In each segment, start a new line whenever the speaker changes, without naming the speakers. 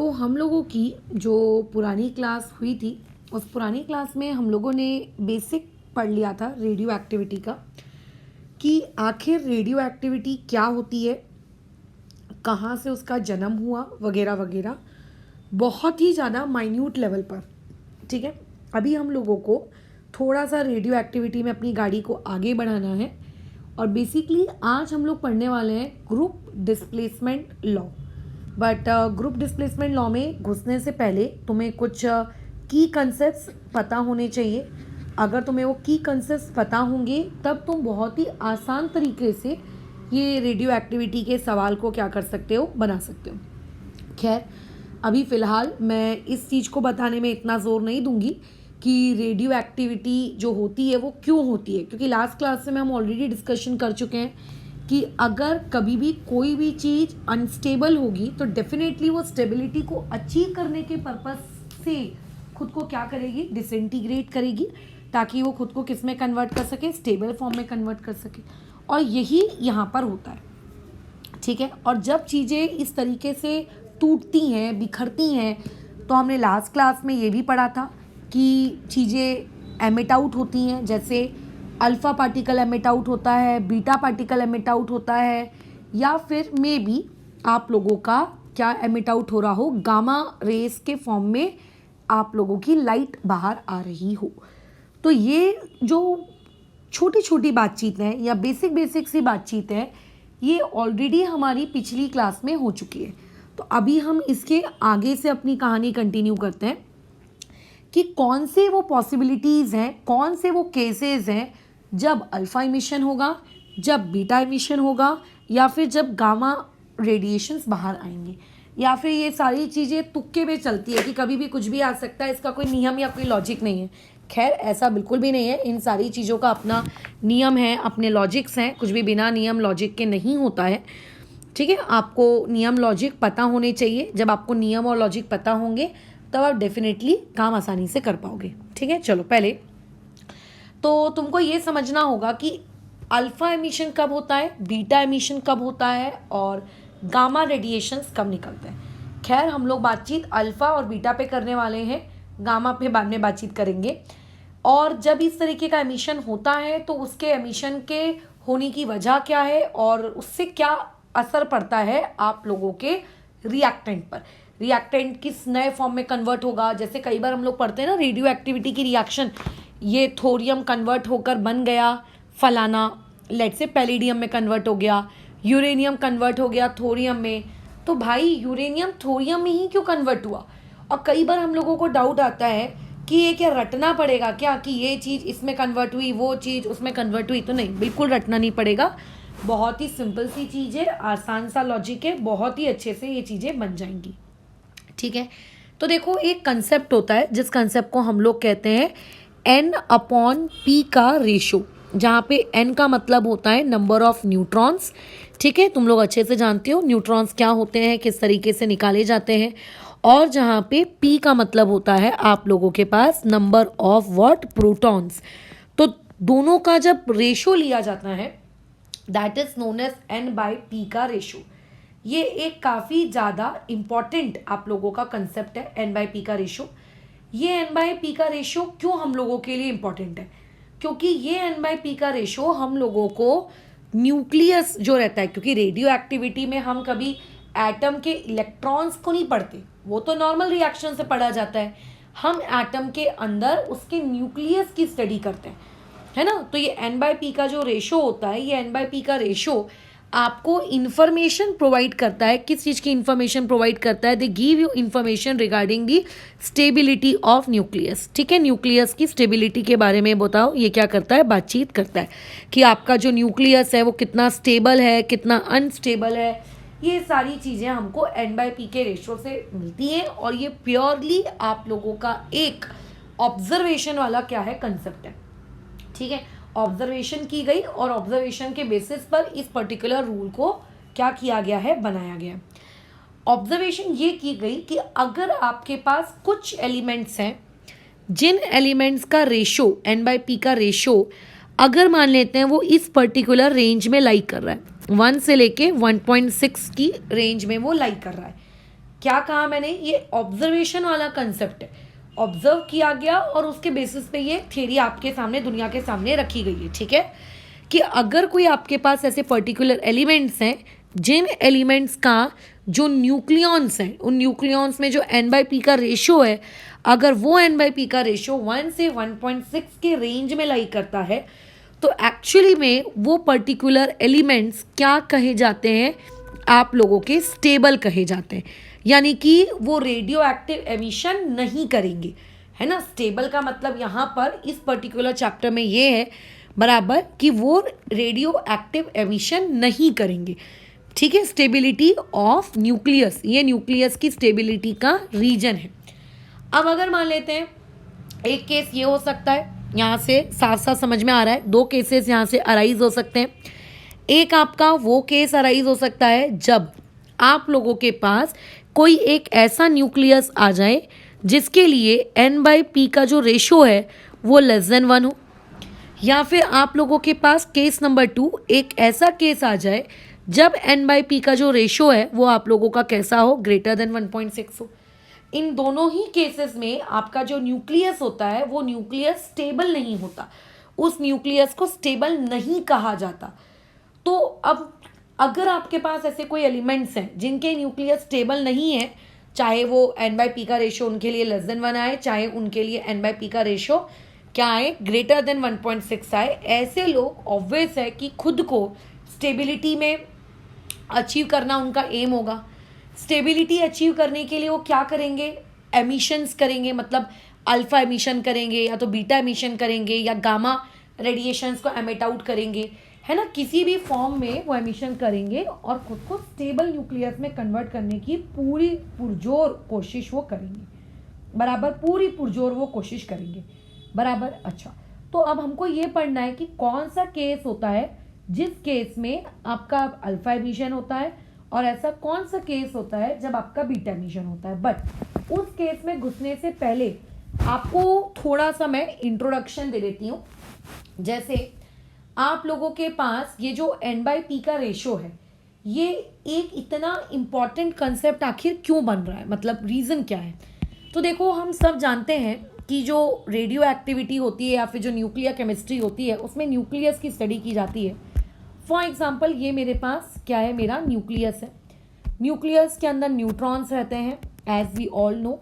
तो हम लोगों की जो पुरानी क्लास हुई थी, उस पुरानी क्लास में हम लोगों ने बेसिक पढ़ लिया था रेडियो एक्टिविटी का, कि आखिर रेडियो एक्टिविटी क्या होती है, कहाँ से उसका जन्म हुआ, वगैरह वगैरह, बहुत ही ज़्यादा माइन्यूट लेवल पर। ठीक है, अभी हम लोगों को थोड़ा सा रेडियो एक्टिविटी में अपनी गाड़ी को आगे बढ़ाना है और बेसिकली आज हम लोग पढ़ने वाले हैं group displacement law. But group displacement law में घुसने से पहले तुम्हें कुछ की कंसेप्ट्स पता होने चाहिए। अगर तुम्हें वो की कंसेप्ट्स पता होंगे तब तुम बहुत ही आसान तरीके से ये रेडियो एक्टिविटी के सवाल को क्या कर सकते हो, बना सकते हो। खैर, अभी फ़िलहाल मैं इस चीज़ को बताने में इतना ज़ोर नहीं दूंगी कि रेडियो एक्टिविटी जो होती है वो क्यों होती है, क्योंकि लास्ट क्लास में हम ऑलरेडी डिस्कशन कर चुके हैं कि अगर कभी भी कोई भी चीज़ अनस्टेबल होगी तो डेफिनेटली वो स्टेबिलिटी को अचीव करने के पर्पस से खुद को क्या करेगी, डिसइंटीग्रेट करेगी, ताकि वो खुद को किस में कन्वर्ट कर सके, स्टेबल फॉर्म में कन्वर्ट कर सके। और यही यहाँ पर होता है। ठीक है, और जब चीज़ें इस तरीके से टूटती हैं, बिखरती हैं, तो हमने लास्ट क्लास में ये भी पढ़ा था कि चीज़ें एमिट आउट होती हैं। जैसे अल्फ़ा पार्टिकल एमिट आउट होता है, बीटा पार्टिकल एमिट आउट होता है, या फिर मे बी आप लोगों का क्या एमिट आउट हो रहा हो, गामा रेस के फॉर्म में आप लोगों की लाइट बाहर आ रही हो। तो ये जो छोटी छोटी बातचीत है या बेसिक सी बातचीत है, ये ऑलरेडी हमारी पिछली क्लास में हो चुकी है। तो अभी हम इसके आगे से अपनी कहानी कंटिन्यू करते हैं कि कौन से वो पॉसिबिलिटीज़ हैं, कौन से वो केसेस हैं जब अल्फ़ा इमिशन होगा, जब बीटा इमिशन होगा, या फिर जब गामा रेडिएशंस बाहर आएंगे, या फिर ये सारी चीज़ें तुक्के में चलती है कि कभी भी कुछ भी आ सकता है, इसका कोई नियम या कोई लॉजिक नहीं है। खैर, ऐसा बिल्कुल भी नहीं है। इन सारी चीज़ों का अपना नियम है, अपने लॉजिक्स हैं। कुछ भी बिना नियम लॉजिक के नहीं होता है। ठीक है, आपको नियम लॉजिक पता होने चाहिए। जब आपको नियम और लॉजिक पता होंगे तब आप डेफिनेटली काम आसानी से कर पाओगे। ठीक है, चलो पहले तो तुमको ये समझना होगा कि अल्फ़ा एमिशन कब होता है, बीटा एमिशन कब होता है, और गामा रेडिएशंस कब निकलते हैं। खैर, हम लोग बातचीत अल्फ़ा और बीटा पे करने वाले हैं, गामा पे बाद में बातचीत करेंगे। और जब इस तरीके का एमिशन होता है तो उसके एमिशन के होने की वजह क्या है और उससे क्या असर पड़ता है आप लोगों के रिएक्टेंट पर। रिएक्टेंट किस नए फॉर्म में कन्वर्ट होगा। जैसे कई बार हम लोग पढ़ते हैं ना रेडियो एक्टिविटी की रिएक्शन, ये थोरियम कन्वर्ट होकर बन गया फलाना, लेट से पैलेडियम में कन्वर्ट हो गया, यूरेनियम कन्वर्ट हो गया थोरियम में। तो भाई यूरेनियम थोरियम में ही क्यों कन्वर्ट हुआ। और कई बार हम लोगों को डाउट आता है कि ये क्या रटना पड़ेगा क्या, कि ये चीज़ इसमें कन्वर्ट हुई, वो चीज़ उसमें कन्वर्ट हुई। तो नहीं, बिल्कुल रटना नहीं पड़ेगा। बहुत ही सिंपल सी चीज़ है, आसान सा लॉजिक है, बहुत ही अच्छे से ये चीज़ें बन जाएंगी। ठीक है, तो देखो एक कंसेप्ट होता है जिस कंसेप्ट को हम लोग कहते हैं N/P का रेशो, जहाँ पे N का मतलब होता है नंबर ऑफ न्यूट्रॉन्स। ठीक है, तुम लोग अच्छे से जानते हो न्यूट्रॉन्स क्या होते हैं, किस तरीके से निकाले जाते हैं। और जहाँ पे P का मतलब होता है आप लोगों के पास नंबर ऑफ व्हाट, प्रोटॉन्स। तो दोनों का जब रेशो लिया जाता है that is known as N/P का रेशो। ये एक काफ़ी ज़्यादा इम्पॉर्टेंट आप लोगों का कंसेप्ट है, N/P का रेशो। ये N/P का रेशो क्यों हम लोगों के लिए इम्पॉर्टेंट है, क्योंकि ये N/P का रेशो हम लोगों को न्यूक्लियस जो रहता है, क्योंकि रेडियो एक्टिविटी में हम कभी एटम के इलेक्ट्रॉन्स को नहीं पढ़ते, वो तो नॉर्मल रिएक्शन से पढ़ा जाता है। हम एटम के अंदर उसके न्यूक्लियस की स्टडी करते हैं, है ना। तो ये N/P का जो रेशो होता है, ये N/P का रेशो आपको इंफॉर्मेशन प्रोवाइड करता है। किस चीज़ की इंफॉर्मेशन प्रोवाइड करता है, they give you information regarding the stability of nucleus. ठीक है, न्यूक्लियस की स्टेबिलिटी के बारे में बताओ, ये क्या करता है, बातचीत करता है कि आपका जो न्यूक्लियस है वो कितना स्टेबल है, कितना अनस्टेबल है। ये सारी चीज़ें हमको N/P के रेशो से मिलती हैं, और ये प्योरली आप लोगों का एक ऑब्जर्वेशन वाला क्या है, कंसेप्ट है। ठीक है, ऑब्जर्वेशन की गई और ऑब्जर्वेशन के बेसिस पर इस पर्टिकुलर रूल को क्या किया गया है, बनाया गया। ऑब्जर्वेशन ये की गई कि अगर आपके पास कुछ एलिमेंट्स हैं जिन एलिमेंट्स का रेशो N/P का रेशो अगर मान लेते हैं वो इस पर्टिकुलर रेंज में लाइक कर रहा है, 1 से लेके 1.6 की रेंज में वो लाइक कर रहा है, क्या कहा मैंने, ये ऑब्जर्वेशन वाला कंसेप्ट है, ऑब्जर्व किया गया और उसके बेसिस पे ये थ्योरी आपके सामने, दुनिया के सामने रखी गई है, ठीक है। कि अगर कोई आपके पास ऐसे पर्टिकुलर एलिमेंट्स हैं जिन एलिमेंट्स का जो न्यूक्लियॉन्स हैं, उन न्यूक्लियॉन्स में जो n/p का रेशो है, अगर वो n/p का रेशो 1 से 1.6 के रेंज में लाई करता है, तो एक्चुअली में वो पर्टिकुलर एलिमेंट्स क्या कहे जाते हैं, आप लोगों के स्टेबल कहे जाते हैं, यानी कि वो रेडियो एक्टिव एमिशन नहीं करेंगे, है ना। स्टेबल का मतलब यहाँ पर इस पर्टिकुलर चैप्टर में ये है बराबर कि वो रेडियो एक्टिव एमिशन नहीं करेंगे, ठीक है। स्टेबिलिटी ऑफ न्यूक्लियस, ये न्यूक्लियस की स्टेबिलिटी का रीजन है। अब अगर मान लेते हैं एक केस ये हो सकता है, यहाँ से साफ साफ समझ में आ रहा है, दो केसेस यहाँ से अराइज हो सकते हैं। एक आपका वो केस अराइज हो सकता है जब आप लोगों के पास कोई एक ऐसा न्यूक्लियस आ जाए जिसके लिए n/p का जो रेशो है वो <1 हो, या फिर आप लोगों के पास केस नंबर 2 एक ऐसा केस आ जाए जब n/p का जो रेशो है वो आप लोगों का कैसा हो, <1.6 हो। इन दोनों ही केसेस में आपका जो न्यूक्लियस होता है वो न्यूक्लियस स्टेबल नहीं होता, उस न्यूक्लियस को स्टेबल नहीं कहा जाता। तो अब अगर आपके पास ऐसे कोई एलिमेंट्स हैं जिनके न्यूक्लियस स्टेबल नहीं है, चाहे वो n/p का रेशो उनके लिए <1 आए, चाहे उनके लिए n/p का रेशो क्या आए, <1.6 आए, ऐसे लोग ऑब्वियस है कि खुद को स्टेबिलिटी में अचीव करना उनका एम होगा। स्टेबिलिटी अचीव करने के लिए वो क्या करेंगे, एमिशंस करेंगे, मतलब अल्फा एमिशन करेंगे या तो बीटा एमिशन करेंगे या गामा रेडिएशंस को एमिट आउट करेंगे, है ना। किसी भी फॉर्म में वो एमिशन करेंगे और खुद को स्टेबल न्यूक्लियस में कन्वर्ट करने की पूरी पुरजोर कोशिश वो करेंगे, बराबर, पूरी पुरजोर वो कोशिश करेंगे, बराबर। अच्छा, तो अब हमको ये पढ़ना है कि कौन सा केस होता है जिस केस में आपका अल्फा एमिशन होता है और ऐसा कौन सा केस होता है जब आपका बीटा एमिशन होता है। बट उस केस में घुसने से पहले आपको थोड़ा सा मैं इंट्रोडक्शन दे देती हूँ। जैसे आप लोगों के पास ये जो n/p का रेशो है, ये एक इतना इम्पॉर्टेंट कंसेप्ट आखिर क्यों बन रहा है, मतलब रीज़न क्या है। तो देखो, हम सब जानते हैं कि जो रेडियो एक्टिविटी होती है या फिर जो न्यूक्लियर केमिस्ट्री होती है उसमें न्यूक्लियस की स्टडी की जाती है। फॉर एग्जाम्पल, ये मेरे पास क्या है, मेरा न्यूक्लियस है। न्यूक्लियस के अंदर न्यूट्रॉन्स रहते हैं as we all know,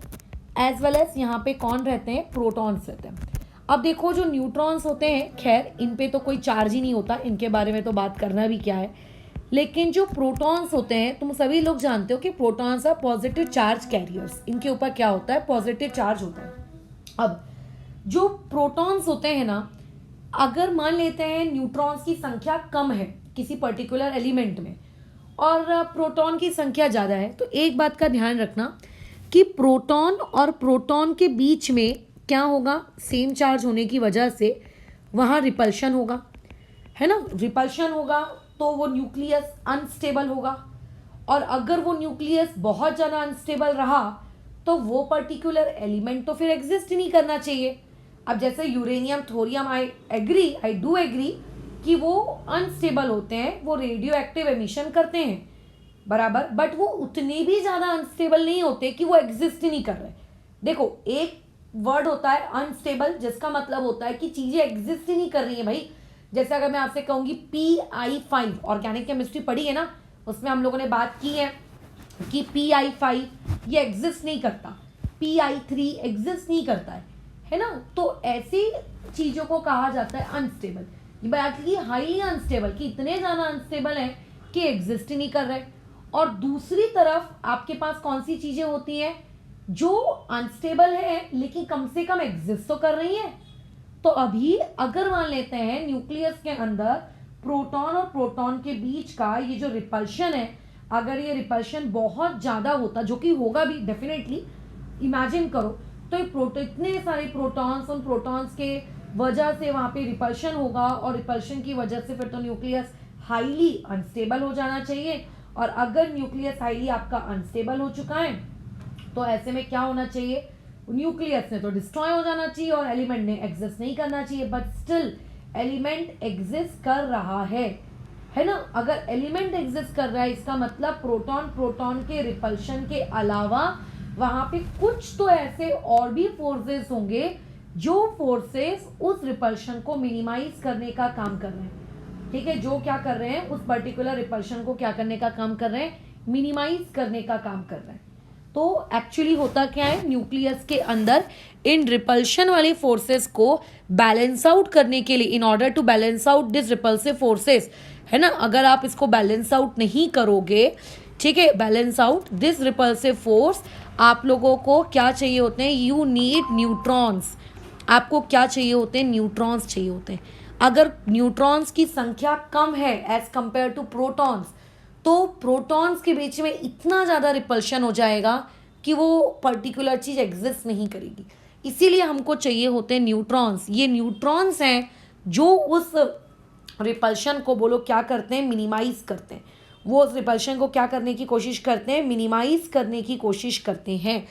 as well as यहाँ पे कौन रहते हैं, प्रोटॉन्स रहते हैं। अब देखो, जो न्यूट्रॉन्स होते हैं, खैर इन पे तो कोई चार्ज ही नहीं होता, इनके बारे में तो बात करना भी क्या है। लेकिन जो प्रोटॉन्स होते हैं, तुम सभी लोग जानते हो कि protons are positive charge carriers, इनके ऊपर क्या होता है, पॉजिटिव चार्ज होता है। अब जो प्रोटॉन्स होते हैं ना, अगर मान लेते हैं न्यूट्रॉन्स की संख्या कम है किसी पर्टिकुलर एलिमेंट में और प्रोटॉन की संख्या ज़्यादा है, तो एक बात का ध्यान रखना कि प्रोटॉन और प्रोटॉन के बीच में क्या होगा, सेम चार्ज होने की वजह से वहाँ रिपल्शन होगा, है ना। रिपल्शन होगा तो वो न्यूक्लियस अनस्टेबल होगा, और अगर वो न्यूक्लियस बहुत ज़्यादा अनस्टेबल रहा तो वो पर्टिकुलर एलिमेंट तो फिर एग्जिस्ट ही नहीं करना चाहिए। अब जैसे uranium, thorium, I do agree कि वो अनस्टेबल होते हैं, वो रेडियो एक्टिव एमिशन करते हैं, बराबर, बट वो उतने भी ज़्यादा अनस्टेबल नहीं होते कि वो एग्जिस्ट ही नहीं कर रहे। देखो, एक वर्ड होता है अनस्टेबल, जिसका मतलब होता है कि चीज़ें एग्जिस्ट ही नहीं कर रही हैं भाई। जैसे अगर मैं आपसे कहूँगी PI5, ऑर्गेनिक केमिस्ट्री पढ़ी है ना, उसमें हम लोगों ने बात की है कि PI5 ये एग्जिस्ट नहीं करता, PI3 एग्जिस्ट नहीं करता है ना। तो ऐसी चीज़ों को कहा जाता है अनस्टेबल। ये बात की हाईली अनस्टेबल, कि इतने ज़्यादा अनस्टेबल हैं कि एग्जिस्ट ही नहीं कर रहे। और दूसरी तरफ आपके पास कौन सी चीज़ें होती हैं जो अनस्टेबल है लेकिन कम से कम एग्जिस्ट तो कर रही है। तो अभी अगर मान लेते हैं न्यूक्लियस के अंदर प्रोटॉन और प्रोटॉन के बीच का ये जो रिपल्शन है, अगर ये रिपल्शन बहुत ज़्यादा होता, जो कि होगा भी डेफिनेटली, इमेजिन करो, तो ये इतने सारे प्रोटॉन्स, उन प्रोटॉन्स के वजह से वहाँ पे रिपल्शन होगा, और रिपल्शन की वजह से फिर तो न्यूक्लियस हाईली अनस्टेबल हो जाना चाहिए। और अगर न्यूक्लियस हाईली आपका अनस्टेबल हो चुका है तो ऐसे में क्या होना चाहिए, न्यूक्लियस ने तो डिस्ट्रॉय हो जाना चाहिए और एलिमेंट ने एग्जिस्ट नहीं करना चाहिए, बट स्टिल एलिमेंट एग्जिस्ट कर रहा है। है ना। अगर एलिमेंट एग्जिस्ट कर रहा है इसका मतलब प्रोटॉन प्रोटॉन के रिपल्शन के अलावा वहां पे कुछ तो ऐसे और भी फोर्सेस होंगे जो फोर्सेस उस रिपल्शन को मिनिमाइज करने का काम कर रहे हैं। ठीक है, जो क्या कर रहे हैं, उस पर्टिकुलर रिपल्शन को क्या करने का काम कर रहे हैं, मिनिमाइज करने का काम कर रहे हैं। तो एक्चुअली होता क्या है, न्यूक्लियस के अंदर इन रिपल्शन वाली फोर्सेस को बैलेंस आउट करने के लिए, in order to balance out this repulsive forces, है ना, अगर आप इसको बैलेंस आउट नहीं करोगे, ठीक है, balance out this repulsive force, आप लोगों को क्या चाहिए होते हैं, यू नीड न्यूट्रॉन्स। आपको क्या चाहिए होते हैं, न्यूट्रॉन्स चाहिए होते हैं। अगर न्यूट्रॉन्स की संख्या कम है एज कंपेयर टू प्रोटॉन्स, तो प्रोटॉन्स के बीच में इतना ज़्यादा रिपल्शन हो जाएगा कि वो पर्टिकुलर चीज़ एग्जिस्ट नहीं करेगी। इसीलिए हमको चाहिए होते हैं न्यूट्रॉन्स। ये न्यूट्रॉन्स हैं जो उस रिपल्शन को बोलो क्या करते हैं, मिनिमाइज करते हैं। वो उस रिपल्शन को क्या करने की कोशिश करते हैं, मिनिमाइज करने की कोशिश करते हैं।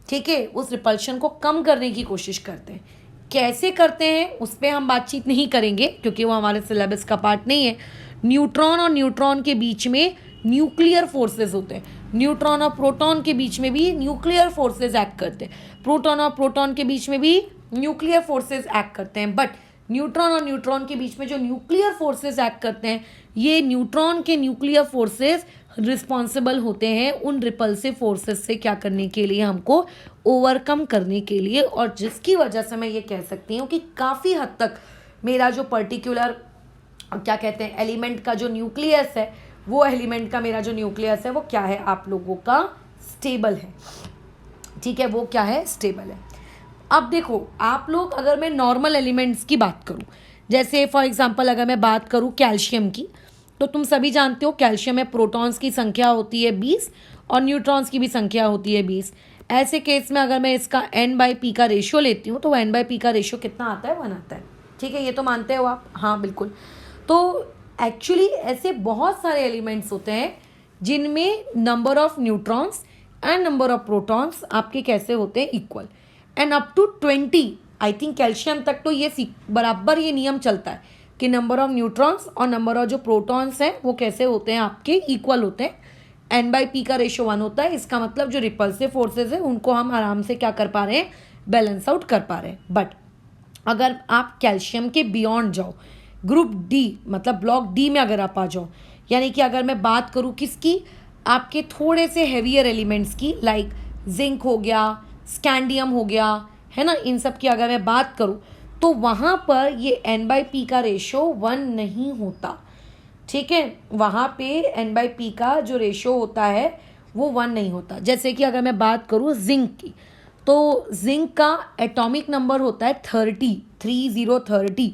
ठीक है, उस रिपल्शन को कम करने की कोशिश करते हैं। कैसे करते हैं उस पर हम बातचीत नहीं करेंगे क्योंकि वो हमारे सिलेबस का पार्ट नहीं है। न्यूट्रॉन और न्यूट्रॉन के बीच में न्यूक्लियर फोर्सेस होते हैं। न्यूट्रॉन और प्रोटॉन के बीच में भी न्यूक्लियर फोर्सेस एक्ट करते हैं। प्रोटॉन और प्रोटॉन के बीच में भी न्यूक्लियर फोर्सेस एक्ट करते हैं। बट न्यूट्रॉन और न्यूट्रॉन के बीच में जो न्यूक्लियर फोर्सेस एक्ट करते हैं, ये न्यूट्रॉन के न्यूक्लियर फोर्सेस रिस्पॉन्सिबल होते हैं उन रिपल्सिव फोर्सेस से क्या करने के लिए, हमको ओवरकम करने के लिए। और जिसकी वजह से मैं ये कह सकती हूँ कि काफ़ी हद तक मेरा जो पर्टिकुलर क्या कहते हैं एलिमेंट का जो न्यूक्लियस है, वो एलिमेंट का मेरा जो न्यूक्लियस है वो क्या है, आप लोगों का स्टेबल है। ठीक है, वो क्या है, स्टेबल है। अब देखो आप लोग, अगर मैं नॉर्मल एलिमेंट्स की बात करूं, जैसे फॉर एग्जांपल अगर मैं बात करूं कैल्शियम की, तो तुम सभी जानते हो कैल्शियम में प्रोटॉन्स की संख्या होती है 20 और न्यूट्रॉन्स की भी संख्या होती है 20। ऐसे केस में अगर मैं इसका n/p का रेशियो लेती हूँ तो n/p का रेशियो कितना आता है, 1 आता है। ठीक है, ये तो मानते हो आप, हाँ बिल्कुल। तो एक्चुअली ऐसे बहुत सारे एलिमेंट्स होते हैं जिनमें number of neutrons and number of protons आपके कैसे होते हैं, equal, and up to 20। I think calcium तक तो ये बराबर ये नियम चलता है कि नंबर ऑफ न्यूट्रॉन्स और नंबर ऑफ जो प्रोटॉन्स हैं वो कैसे होते हैं, आपके इक्वल होते हैं। n/p का रेशियो 1 होता है। इसका मतलब जो रिपल्सिव फोर्सेज है उनको हम आराम से क्या कर पा रहे हैं, बैलेंस आउट कर पा रहे हैं। बट अगर आप कैल्शियम के बियॉन्ड जाओ, ग्रुप डी मतलब ब्लॉक डी में अगर आप आ जाओ, यानी कि अगर मैं बात करूँ किसकी, आपके थोड़े से हैवियर एलिमेंट्स की, लाइक जिंक हो गया, स्कैंडियम हो गया, है ना, इन सब की अगर मैं बात करूँ तो वहाँ पर ये n/p का रेशो 1 नहीं होता। ठीक है, वहाँ पे n/p का जो रेशो होता है वो 1 नहीं होता। जैसे कि अगर मैं बात करूँ जिंक की, तो जिंक का एटॉमिक नंबर होता है 30।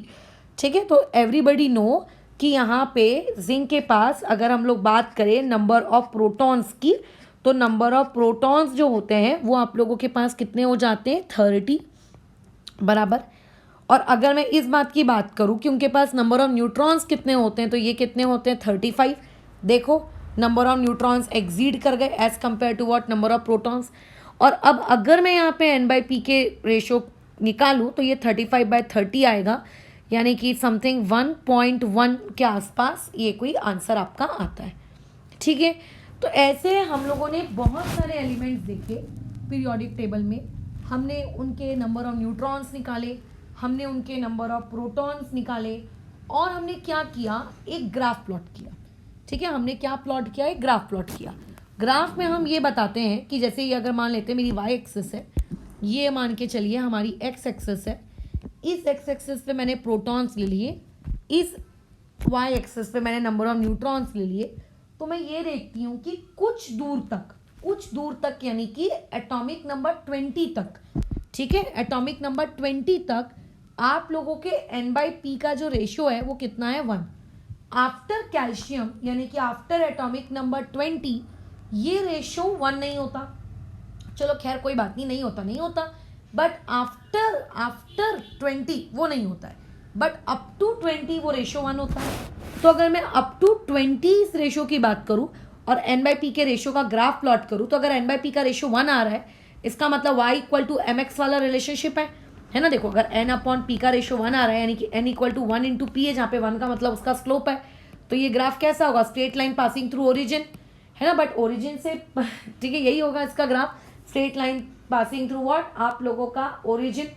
ठीक है, तो एवरीबडी नो कि यहाँ पे जिंक के पास अगर हम लोग बात करें नंबर ऑफ प्रोटॉन्स की, तो नंबर ऑफ प्रोटॉन्स जो होते हैं वो आप लोगों के पास कितने हो जाते हैं, 30 बराबर। और अगर मैं इस बात की बात करूँ कि उनके पास नंबर ऑफ न्यूट्रॉन्स कितने होते हैं, तो ये कितने होते हैं, 35। देखो नंबर ऑफ न्यूट्रॉन्स एक्सीड कर गए as compare to what, number of protons. और अब अगर मैं यहाँ पे n/p के रेशो निकालूँ तो ये 35/30 आएगा, यानी कि समथिंग 1.1 के आसपास ये कोई आंसर आपका आता है। ठीक है, तो ऐसे हम लोगों ने बहुत सारे एलिमेंट्स देखे पीरियोडिक टेबल में। हमने उनके नंबर ऑफ न्यूट्रॉन्स निकाले, हमने उनके नंबर ऑफ प्रोटॉन्स निकाले, और हमने क्या किया, एक ग्राफ प्लॉट किया। ठीक है, हमने क्या प्लॉट किया, एक ग्राफ प्लॉट किया। ग्राफ में हम ये बताते हैं कि जैसे ये अगर मान लेते हैं मेरी y एक्सिस है, ये मान के चलिए हमारी x एक्सिस है, इस x एक्सिस पे मैंने प्रोटॉन्स ले लिए, इस y एक्सिस पे मैंने नंबर ऑफ न्यूट्रॉन्स ले लिए। तो मैं ये देखती हूँ कि कुछ दूर तक यानी कि एटॉमिक नंबर 20 तक, ठीक है, एटॉमिक नंबर 20 तक आप लोगों के n/p का जो रेशियो है वो कितना है, 1। आफ्टर कैल्शियम यानी कि आफ्टर एटॉमिक नंबर 20 ये रेशियो 1 नहीं होता। चलो खैर कोई बात नहीं होता, बट आफ्टर 20 वो नहीं होता है, बट अप टू 20 वो रेशियो 1 होता है। तो अगर मैं अप टू 20 इस रेशियो की बात करूं और n/p के रेशियो का ग्राफ प्लॉट करूं, तो अगर n/p का रेशियो 1 आ रहा है, इसका मतलब y = mx वाला रिलेशनशिप है ना। देखो अगर n/p का रेशियो 1 आ रहा है यानी कि n = 1 × p है, जहाँ पे 1 का मतलब उसका स्लोप है, तो ये ग्राफ कैसा होगा, straight line passing through origin, है ना, बट ओरिजिन से ठीक है यही होगा इसका graph, straight line passing through what, आप लोगों का ओरिजिन,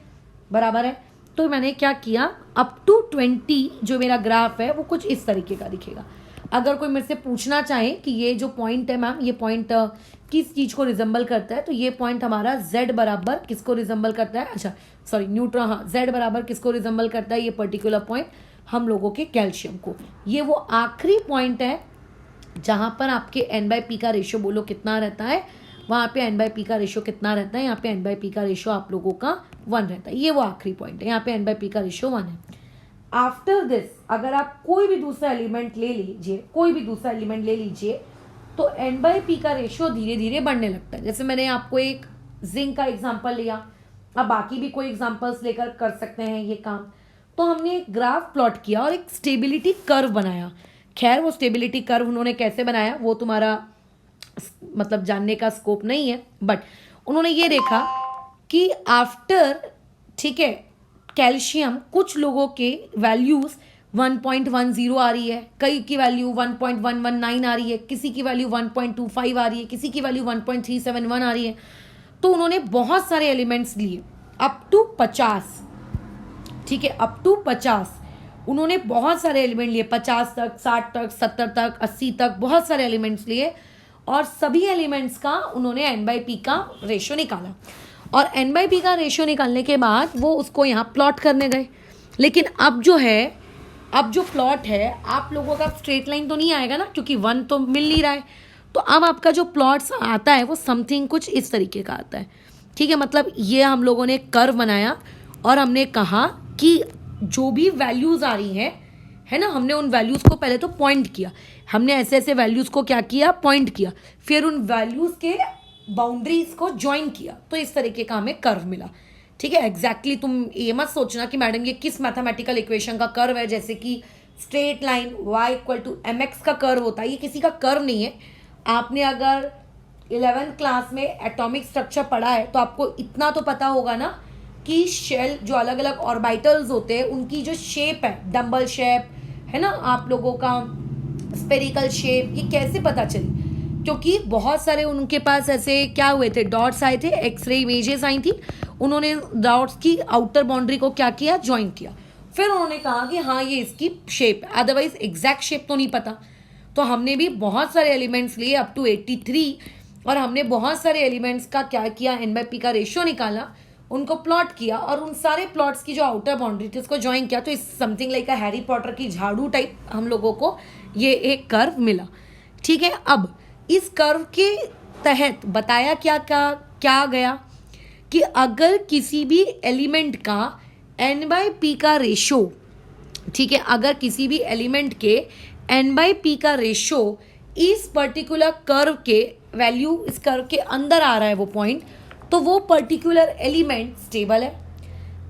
बराबर है। तो मैंने क्या किया, अप टू 20 जो मेरा ग्राफ है वो कुछ इस तरीके का दिखेगा। अगर कोई मेरे से पूछना चाहे कि ये जो पॉइंट है मैम, ये पॉइंट किस चीज़ को रिजेंबल करता है, तो ये पॉइंट हमारा z बराबर किसको रिजेंबल करता है, अच्छा सॉरी न्यूट्रॉन, हाँ z बराबर किसको रिजेंबल करता है, ये पर्टिकुलर पॉइंट हम लोगों के कैल्शियम को। ये वो आखिरी पॉइंट है जहाँ पर आपके n/p का रेशियो बोलो कितना रहता है, वहाँ पे n/p का रेशियो कितना रहता है, यहाँ पे n/p का रेशियो आप लोगों का 1 रहता है। ये वो आखिरी पॉइंट है, यहाँ पे n/p का रेशियो 1 है। आफ्टर दिस अगर आप कोई भी दूसरा एलिमेंट ले लीजिए, कोई भी दूसरा एलिमेंट ले लीजिए, तो n/p का रेशियो धीरे धीरे बढ़ने लगता है। जैसे मैंने आपको एक जिंक का एग्जांपल लिया, अब बाकी भी कोई एग्जांपल्स लेकर कर सकते हैं ये काम। तो हमने एक ग्राफ प्लॉट किया और एक स्टेबिलिटी कर्व बनाया। खैर वो स्टेबिलिटी कर्व उन्होंने कैसे बनाया वो तुम्हारा मतलब जानने का स्कोप नहीं है, बट उन्होंने ये देखा कि आफ्टर, ठीक है, कैल्शियम कुछ लोगों के वैल्यूज 1.10 आ रही है, कई की वैल्यू 1.119 आ रही है, किसी की वैल्यू 1.25 आ रही है, किसी की वैल्यू 1.371 आ रही है। तो उन्होंने बहुत सारे एलिमेंट्स लिए अप टू 50, ठीक है, अप टू 50 उन्होंने बहुत सारे एलिमेंट लिए, 50 तक, 60 तक, 70 तक, 80 तक, बहुत सारे एलिमेंट्स लिए और सभी एलिमेंट्स का उन्होंने n/p का रेशियो निकाला। और n/p का रेशियो निकालने के बाद वो उसको यहाँ प्लॉट करने गए। लेकिन अब जो है, अब जो प्लॉट है आप लोगों का स्ट्रेट लाइन तो नहीं आएगा ना, क्योंकि 1 तो मिल नहीं रहा है। तो अब आपका जो प्लॉट्स आता है वो समथिंग कुछ इस तरीके का आता है, ठीक है। मतलब ये हम लोगों ने कर्व बनाया और हमने कहा कि जो भी वैल्यूज़ आ रही हैं, है ना, हमने उन वैल्यूज़ को पहले तो पॉइंट किया, हमने ऐसे ऐसे वैल्यूज़ को क्या किया, पॉइंट किया, फिर उन वैल्यूज़ के बाउंड्रीज को ज्वाइन किया, तो इस तरीके का हमें कर्व मिला, ठीक है। एग्जैक्टली तुम ये मत सोचना कि मैडम ये किस मैथमेटिकल इक्वेशन का कर्व है, जैसे कि स्ट्रेट लाइन y=mx का कर्व होता है, ये किसी का कर्व नहीं है। आपने अगर 11th क्लास में एटॉमिक स्ट्रक्चर पढ़ा है तो आपको इतना तो पता होगा ना कि शेल जो अलग अलग ऑर्बिटल्स होते हैं उनकी जो शेप है, डम्बल शेप, है ना, आप लोगों का स्पेरिकल शेप, ये कैसे पता चली, क्योंकि बहुत सारे उनके पास ऐसे क्या हुए थे, डॉट्स आए थे, एक्सरे इमेजेस आई थी, उन्होंने डॉट्स की आउटर बाउंड्री को क्या किया, ज्वाइन किया, फिर उन्होंने कहा कि हाँ ये इसकी शेप है, अदरवाइज एग्जैक्ट शेप तो नहीं पता। तो हमने भी बहुत सारे एलिमेंट्स लिए अप टू 83 और हमने बहुत सारे एलिमेंट्स का क्या किया, n/p का रेशियो निकाला, उनको प्लॉट किया और उन सारे प्लॉट्स की जो आउटर बाउंड्री थी उसको ज्वाइन किया। तो इस समथिंग लाइक हैरी पॉटर की झाड़ू टाइप हम लोगों को ये एक कर्व मिला, ठीक है। अब इस कर्व के तहत बताया क्या गया कि अगर किसी भी एलिमेंट का n/p का रेशो, ठीक है, अगर किसी भी एलिमेंट के n/p का रेशो इस पर्टिकुलर कर्व के वैल्यू, इस कर्व के अंदर आ रहा है वो पॉइंट, तो वो पर्टिकुलर एलिमेंट स्टेबल है।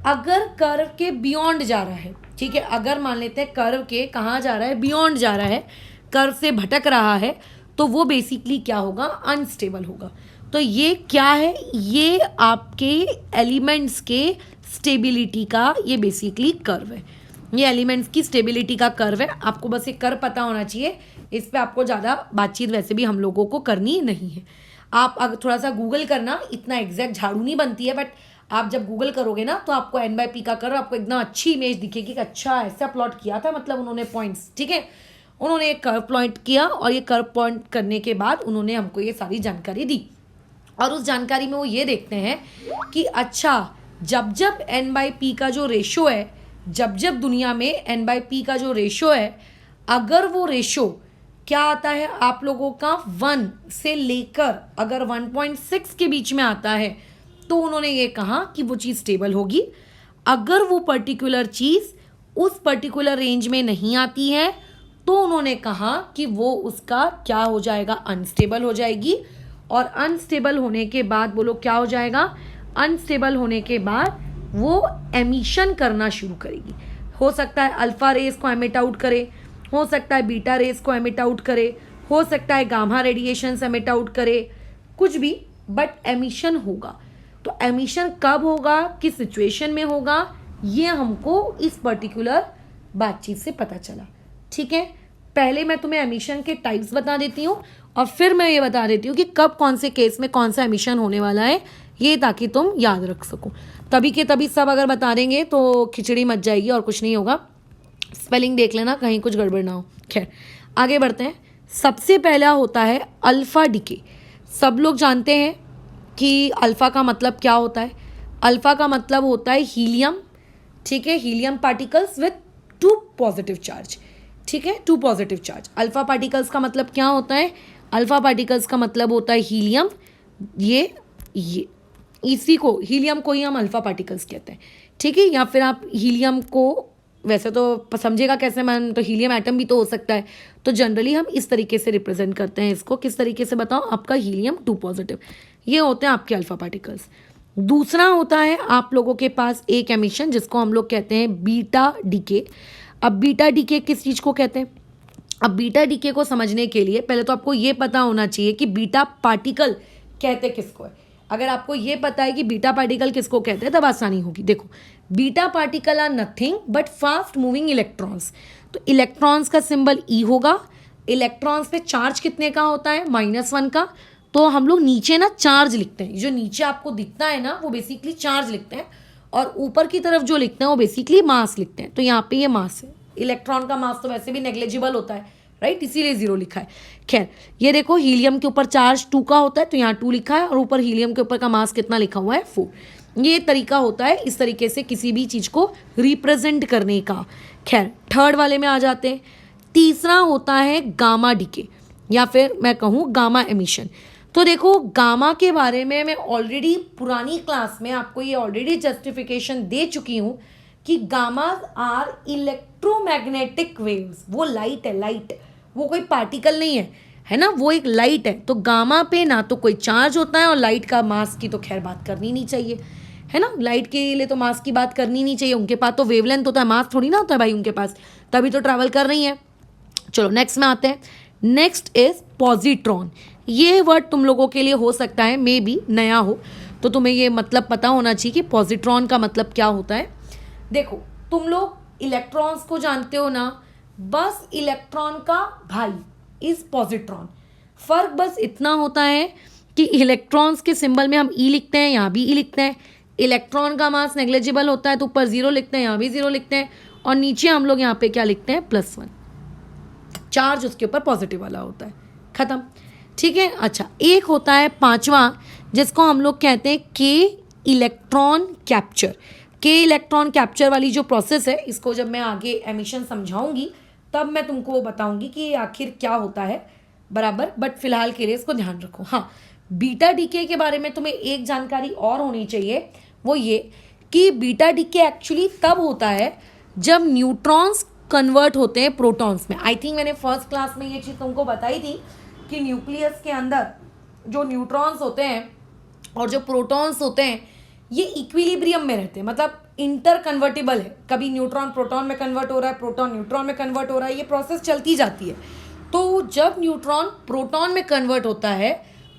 अगर कर्व के बियॉन्ड जा रहा है, ठीक है, अगर मान लेते हैं कर्व के कहाँ जा रहा है, बियॉन्ड जा रहा है, कर्व से भटक रहा है, तो वो बेसिकली क्या होगा, अनस्टेबल होगा। तो ये क्या है, ये आपके एलिमेंट्स के स्टेबिलिटी का ये बेसिकली कर्व है, ये एलिमेंट्स की स्टेबिलिटी का कर्व है। आपको बस ये कर्व पता होना चाहिए, इस पे आपको ज़्यादा बातचीत वैसे भी हम लोगों को करनी नहीं है। आप अगर थोड़ा सा गूगल करना, इतना एग्जैक्ट झाड़ू नहीं बनती है, बट आप जब गूगल करोगे ना तो आपको n/p का कर्व, आपको एकदम अच्छी इमेज दिखेगी कि अच्छा ऐसा प्लॉट किया था, मतलब उन्होंने पॉइंट्स, ठीक है, उन्होंने एक कर्व प्लॉट किया और ये कर्व पॉइंट करने के बाद उन्होंने हमको ये सारी जानकारी दी। और उस जानकारी में वो ये देखते हैं कि अच्छा जब जब n/p का जो रेशो है, जब जब दुनिया में n/p का जो रेशो है, अगर वो रेशो क्या आता है आप लोगों का 1 से लेकर अगर 1.6 के बीच में आता है, तो उन्होंने ये कहा कि वो चीज़ स्टेबल होगी। अगर वो पर्टिकुलर चीज़ उस पर्टिकुलर रेंज में नहीं आती है तो उन्होंने कहा कि वो उसका क्या हो जाएगा, अनस्टेबल हो जाएगी। और अनस्टेबल होने के बाद बोलो क्या हो जाएगा, अनस्टेबल होने के बाद वो एमिशन करना शुरू करेगी। हो सकता है अल्फा रेस को एमिट आउट करे, हो सकता है बीटा रेस को एमिट आउट करे, हो सकता है गामा रेडिएशन से एमिट आउट करे, कुछ भी, बट एमिशन होगा। तो एमिशन कब होगा, किस सिचुएशन में होगा, ये हमको इस पर्टिकुलर बातचीत से पता चला, ठीक है। पहले मैं तुम्हें एमिशन के टाइप्स बता देती हूँ और फिर मैं ये बता देती हूँ कि कब कौन से केस में कौन सा एमिशन होने वाला है, ये ताकि तुम याद रख सको। तभी के तभी सब अगर बता देंगे तो खिचड़ी मच जाएगी और कुछ नहीं होगा। स्पेलिंग देख लेना कहीं कुछ गड़बड़ ना हो। खैर आगे बढ़ते हैं। सबसे पहला होता है अल्फ़ा डीके। सब लोग जानते हैं कि अल्फ़ा का मतलब क्या होता है। अल्फ़ा का मतलब होता है हीलियम, ठीक है, helium particles with 2 positive charge, ठीक है, 2 पॉजिटिव चार्ज। अल्फ़ा पार्टिकल्स का मतलब क्या होता है? अल्फ़ा पार्टिकल्स का मतलब होता है हीलियम। ये इसी को, हीलियम को ही हम अल्फ़ा पार्टिकल्स कहते हैं, ठीक है। या फिर आप हीलियम को, वैसे तो समझेगा कैसे मैन, तो हीलियम एटम भी तो हो सकता है, तो जनरली हम इस तरीके से रिप्रेजेंट करते हैं इसको। किस तरीके से बताओ? आपका हीलियम 2 पॉजिटिव, ये होते हैं आपके अल्फ़ा पार्टिकल्स। दूसरा होता है आप लोगों के पास एक एमिशन जिसको हम लोग कहते हैं बीटा डीके। अब बीटा डीके किस चीज़ को कहते हैं? अब बीटा डीके को समझने के लिए पहले तो आपको ये पता होना चाहिए कि बीटा पार्टिकल कहते किसको है। अगर आपको ये पता है कि बीटा पार्टिकल किसको कहते हैं तब आसानी होगी। देखो, beta particle are nothing but fast moving electrons. तो इलेक्ट्रॉन्स का सिंबल ई होगा। इलेक्ट्रॉन्स पे चार्ज कितने का होता है? -1 का। तो हम लोग नीचे ना चार्ज लिखते हैं, जो नीचे आपको दिखता है ना वो बेसिकली चार्ज लिखते हैं, और ऊपर की तरफ जो लिखते हैं वो बेसिकली मास लिखते हैं। तो यहाँ पे ये मास है। इलेक्ट्रॉन का मास तो वैसे भी नेग्लिजिबल होता है, राइट, इसीलिए 0 लिखा है। खैर ये देखो, हीलियम के ऊपर चार्ज 2 का होता है तो यहाँ 2 लिखा है, और ऊपर हीलियम के ऊपर का मास कितना लिखा हुआ है? 4। ये तरीका होता है इस तरीके से किसी भी चीज़ को रिप्रेजेंट करने का। खैर थर्ड वाले में आ जाते हैं। तीसरा होता है गामा डीके, या फिर मैं कहूँ गामा एमिशन। तो देखो, गामा के बारे में मैं ऑलरेडी पुरानी क्लास में आपको ये ऑलरेडी जस्टिफिकेशन दे चुकी हूँ कि गामा आर इलेक्ट्रोमैग्नेटिक वेव्स। वो लाइट है, लाइट, वो कोई पार्टिकल नहीं है, है ना, वो एक लाइट है। तो गामा पे ना तो कोई चार्ज होता है, और लाइट का मास की तो खैर बात करनी नहीं चाहिए, है ना। लाइट के लिए तो मास की बात करनी नहीं चाहिए, उनके पास तो वेवलेंथ होता है, मास थोड़ी ना होता है भाई उनके पास, तभी तो ट्रैवल कर रही है। चलो नेक्स्ट में आते हैं। Next is positron. ये वर्ड तुम लोगों के लिए हो सकता है मे बी नया हो, तो तुम्हें ये मतलब पता होना चाहिए कि पॉजिट्रॉन का मतलब क्या होता है। देखो, तुम लोग इलेक्ट्रॉन्स को जानते हो ना, बस इलेक्ट्रॉन का भाई इज पॉजिट्रॉन। फर्क बस इतना होता है कि इलेक्ट्रॉन्स के सिंबल में हम ई लिखते हैं, यहाँ भी ई लिखते हैं। इलेक्ट्रॉन का मास नेग्लिजिबल होता है तो ऊपर 0 लिखते हैं, यहाँ भी 0 लिखते हैं, और नीचे हम लोग यहाँ पे क्या लिखते हैं? +1। चार्ज उसके ऊपर पॉजिटिव वाला होता है, खत्म, ठीक है। अच्छा, एक होता है पांचवा जिसको हम लोग कहते हैं के इलेक्ट्रॉन कैप्चर। के इलेक्ट्रॉन कैप्चर वाली जो प्रोसेस है, इसको जब मैं आगे एमिशन समझाऊंगी तब मैं तुमको बताऊंगी कि ये आखिर क्या होता है, बराबर। बट फिलहाल के लिए इसको ध्यान रखो। हाँ, बीटा डीके के बारे में तुम्हें एक जानकारी और होनी चाहिए, वो ये कि बीटा डीके एक्चुअली तब होता है जब न्यूट्रॉन्स कन्वर्ट होते हैं प्रोटॉन्स में। आई थिंक मैंने फर्स्ट क्लास में ये चीज़ तुमको बताई थी कि न्यूक्लियस के अंदर जो न्यूट्रॉन्स होते हैं और जो प्रोटॉन्स होते हैं ये इक्विलिब्रियम में रहते हैं, मतलब इंटर कन्वर्टिबल है। कभी न्यूट्रॉन प्रोटॉन में कन्वर्ट हो रहा है, प्रोटॉन न्यूट्रॉन में कन्वर्ट हो रहा है, ये प्रोसेस चलती जाती है। तो जब न्यूट्रॉन प्रोटॉन में कन्वर्ट होता है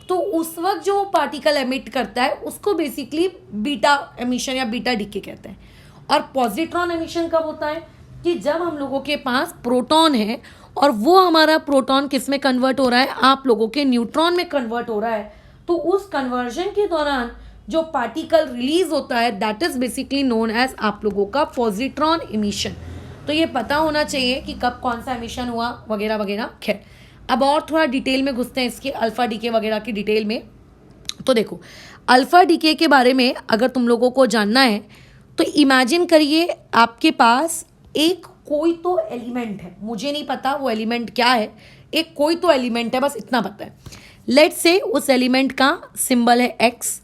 तो उस वक्त जो पार्टिकल एमिट करता है उसको बेसिकली बीटा एमिशन या बीटा डीके कहते हैं। और पॉजिट्रॉन एमिशन कब होता है? कि जब हम लोगों के पास प्रोटॉन है और वो हमारा प्रोटॉन किस में कन्वर्ट हो रहा है? आप लोगों के न्यूट्रॉन में कन्वर्ट हो रहा है। तो उस कन्वर्जन के दौरान जो पार्टिकल रिलीज होता है that is basically known as आप लोगों का पॉजिट्रॉन एमिशन। तो ये पता होना चाहिए कि कब कौन सा एमिशन हुआ वगैरह वगैरह। खैर अब और थोड़ा डिटेल में घुसते हैं इसके अल्फा डीके वगैरह की डिटेल में। तो देखो, अल्फा डीके के बारे में अगर तुम लोगों को जानना है तो इमेजिन करिए आपके पास एक कोई तो एलिमेंट है, मुझे नहीं पता वो एलिमेंट क्या है, एक कोई तो एलिमेंट है, बस इतना पता है। लेट्स से उस एलिमेंट का सिंबल है एक्स।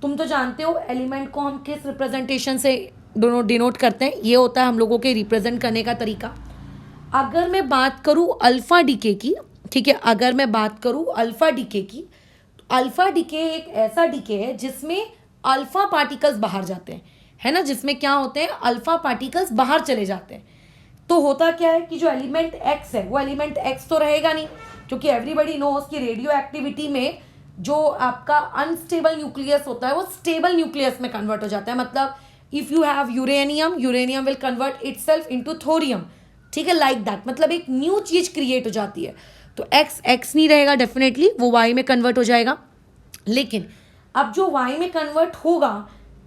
तुम तो जानते हो एलिमेंट को हम किस रिप्रेजेंटेशन से दोनों डिनोट करते हैं, ये होता है हम लोगों के रिप्रेजेंट करने का तरीका। अगर मैं बात करूं अल्फा डीके की, ठीक है, अगर मैं बात करूं अल्फा डीके की, तो अल्फा डीके एक ऐसा डीके है जिसमें अल्फा पार्टिकल्स बाहर जाते हैं, है ना, जिसमें क्या होते हैं? अल्फा पार्टिकल्स बाहर चले जाते हैं। तो होता क्या है कि जो एलिमेंट एक्स है वो एलिमेंट एक्स तो रहेगा नहीं, क्योंकि एवरीबॉडी नोज कि रेडियो एक्टिविटी में जो आपका अनस्टेबल न्यूक्लियस होता है वो स्टेबल न्यूक्लियस में कन्वर्ट हो जाता है। मतलब if you have uranium, uranium will convert itself into thorium, ठीक है, लाइक दैट, मतलब एक न्यू चीज क्रिएट हो जाती है। तो एक्स एक्स नहीं रहेगा डेफिनेटली, वो वाई में कन्वर्ट हो जाएगा। लेकिन अब जो वाई में कन्वर्ट होगा,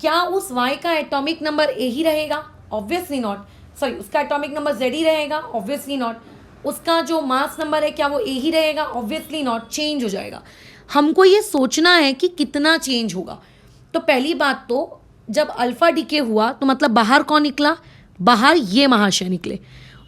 क्या उस वाई का एटॉमिक नंबर ए ही रहेगा? Obviously not. सॉरी, उसका एटॉमिक नंबर जेड ही रहेगा? Obviously not. उसका जो मास नंबर है क्या वो ए ही रहेगा? ऑब्वियसली नॉट, चेंज हो जाएगा। हमको ये सोचना है कि कितना चेंज होगा। तो पहली बात तो जब अल्फा डीके हुआ तो मतलब बाहर कौन निकला? बाहर ये महाशय निकले।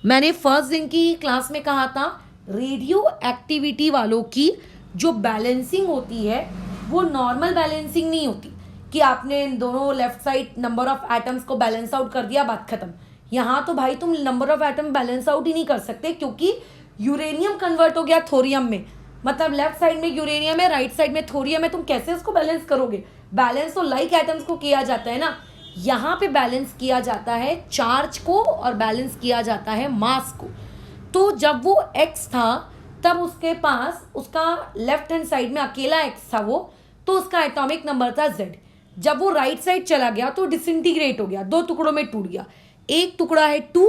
मैंने फर्स्ट दिन की क्लास में कहा था, रेडियो एक्टिविटी वालों की जो बैलेंसिंग होती है वो नॉर्मल बैलेंसिंग नहीं होती कि आपने दोनों left side number of atoms को बैलेंस आउट कर दिया, बात खत्म। यहाँ तो भाई तुम number of atom balance out ही नहीं कर सकते, क्योंकि यूरेनियम कन्वर्ट हो गया थोरियम में। मतलब लेफ्ट साइड में यूरेनियम है, राइट साइड में थोरियम है, तुम कैसे उसको बैलेंस करोगे? बैलेंस तो लाइक एटम्स को किया जाता है ना। यहाँ पे बैलेंस किया जाता है चार्ज को और बैलेंस किया जाता है मास को। तो जब वो एक्स था तब उसके पास उसका लेफ्ट हैंड साइड में अकेला एक्स था वो, तो उसका एटॉमिक नंबर था जेड। जब वो राइट साइड चला गया तो डिसइंटीग्रेट हो गया, दो टुकड़ों में टूट गया। एक टुकड़ा है 2,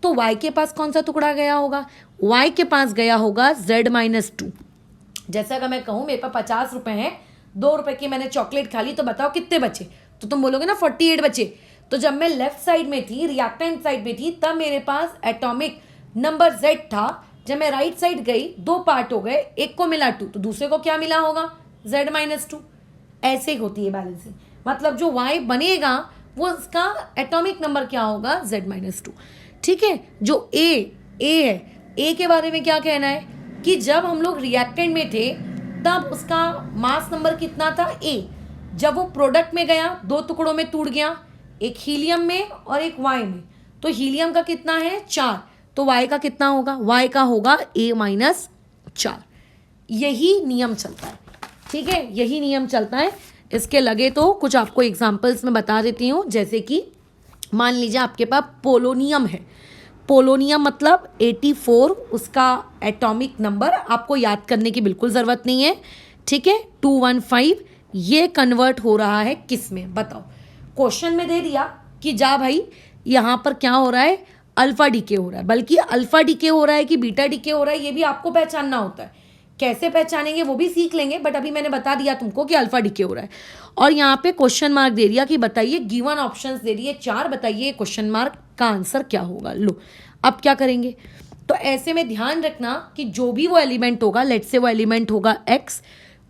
तो वाई के पास कौन सा टुकड़ा गया होगा? वाई के पास गया होगा Z-2। जैसे अगर मैं कहूँ मेरे पास 50 रुपए हैं, 2 रुपए की मैंने चॉकलेट खा ली, तो बताओ कितने बचे? तो तुम बोलोगे ना 48 बचे। तो जब मैं लेफ्ट साइड में थी, रिएक्टेंट साइड में थी, तब मेरे पास एटॉमिक नंबर जेड था। जब मैं राइट साइड गई, 2 पार्ट हो गए, एक को मिला 2, तो दूसरे को क्या मिला होगा? Z-2। ऐसे ही होती है बैलेंसिंग। मतलब जो वाई बनेगा वो उसका एटॉमिक नंबर क्या होगा? Z-2। ठीक है। जो ए है, ए के बारे में क्या कहना है कि जब हम लोग रिएक्टेंट में थे तब उसका मास नंबर कितना था? ए। जब वो प्रोडक्ट में गया, 2 टुकड़ों में टूट गया, एक हीलियम में और एक वाई में। तो हीलियम का कितना है? 4। तो वाई का कितना होगा? वाई का होगा A-4। यही नियम चलता है। ठीक है, यही नियम चलता है। इसके लगे तो कुछ आपको एग्जांपल्स में बता देती हूँ। जैसे कि मान लीजिए आपके पास पोलोनियम है। पोलोनियम मतलब 84, उसका एटॉमिक नंबर आपको याद करने की बिल्कुल ज़रूरत नहीं है। ठीक है, 215। ये कन्वर्ट हो रहा है किस में? बताओ। क्वेश्चन में दे दिया कि जा भाई यहाँ पर क्या हो रहा है? अल्फा डीके हो रहा है। बल्कि अल्फा डीके हो रहा है कि बीटा डीके हो रहा है, ये भी आपको पहचानना होता है। कैसे पहचानेंगे वो भी सीख लेंगे, बट अभी मैंने बता दिया तुमको कि अल्फा डीके हो रहा है। और यहाँ पे क्वेश्चन मार्क दे दिया कि बताइए, गिवन ऑप्शंस दे दिए 4, बताइए क्वेश्चन मार्क का आंसर क्या होगा। लो, अब क्या करेंगे? तो ऐसे में ध्यान रखना कि जो भी वो एलिमेंट होगा, लेट से वो एलिमेंट होगा एक्स,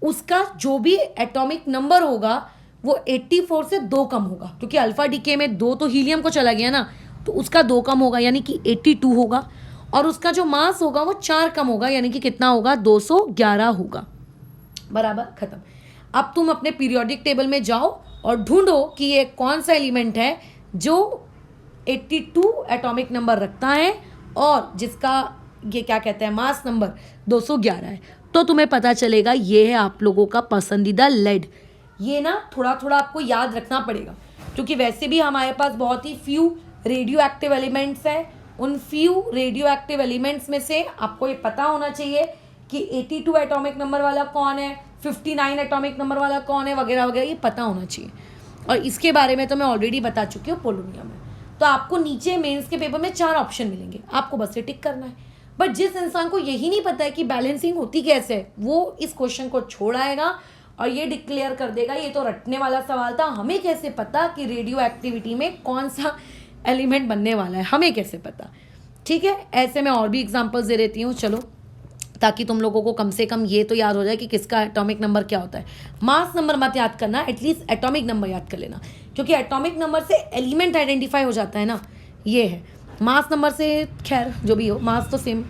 उसका जो भी एटॉमिक नंबर होगा वो 84 से 2 कम होगा, क्योंकि अल्फा डीके में 2 तो हीलियम को चला गया ना, तो उसका 2 कम होगा, यानी कि 82 होगा। और उसका जो मास होगा वो 4 कम होगा, यानी कि कितना होगा? 211 होगा। बराबर, खत्म। अब तुम अपने पीरियोडिक टेबल में जाओ और ढूंढो कि ये कौन सा एलिमेंट है जो 82 एटॉमिक नंबर रखता है और जिसका ये क्या कहते हैं, मास नंबर 211 है। तो तुम्हें पता चलेगा ये है आप लोगों का पसंदीदा लेड। ये ना थोड़ा थोड़ा आपको याद रखना पड़ेगा, क्योंकि वैसे भी हमारे पास बहुत ही फ्यू रेडियो एक्टिव एलिमेंट्स हैं। उन फ्यू रेडियो एक्टिव एलिमेंट्स में से आपको ये पता होना चाहिए कि 82 एटॉमिक नंबर वाला कौन है, 59 एटॉमिक नंबर वाला कौन है, वगैरह वगैरह, ये पता होना चाहिए। और इसके बारे में तो मैं ऑलरेडी बता चुकी हूँ पोलोनियम में। तो आपको नीचे मेंस के पेपर में 4 ऑप्शन मिलेंगे, आपको बस ये टिक करना है। बट जिस इंसान को यही नहीं पता है कि बैलेंसिंग होती कैसे है, वो इस क्वेश्चन को छोड़ आएगा और ये डिक्लेयर कर देगा ये तो रटने वाला सवाल था, हमें कैसे पता कि रेडियो एक्टिविटी में कौन सा एलिमेंट बनने वाला है, हमें कैसे पता। ठीक है, ऐसे मैं और भी एग्जांपल्स दे देती हूँ, चलो, ताकि तुम लोगों को कम से कम ये तो याद हो जाए कि किसका एटॉमिक नंबर क्या होता है। मास नंबर मत याद करना, एटलीस्ट एटॉमिक नंबर याद कर लेना, क्योंकि एटॉमिक नंबर से एलिमेंट आइडेंटिफाई हो जाता है ना। ये है मास नंबर से, खैर जो भी हो, मास तो सेम।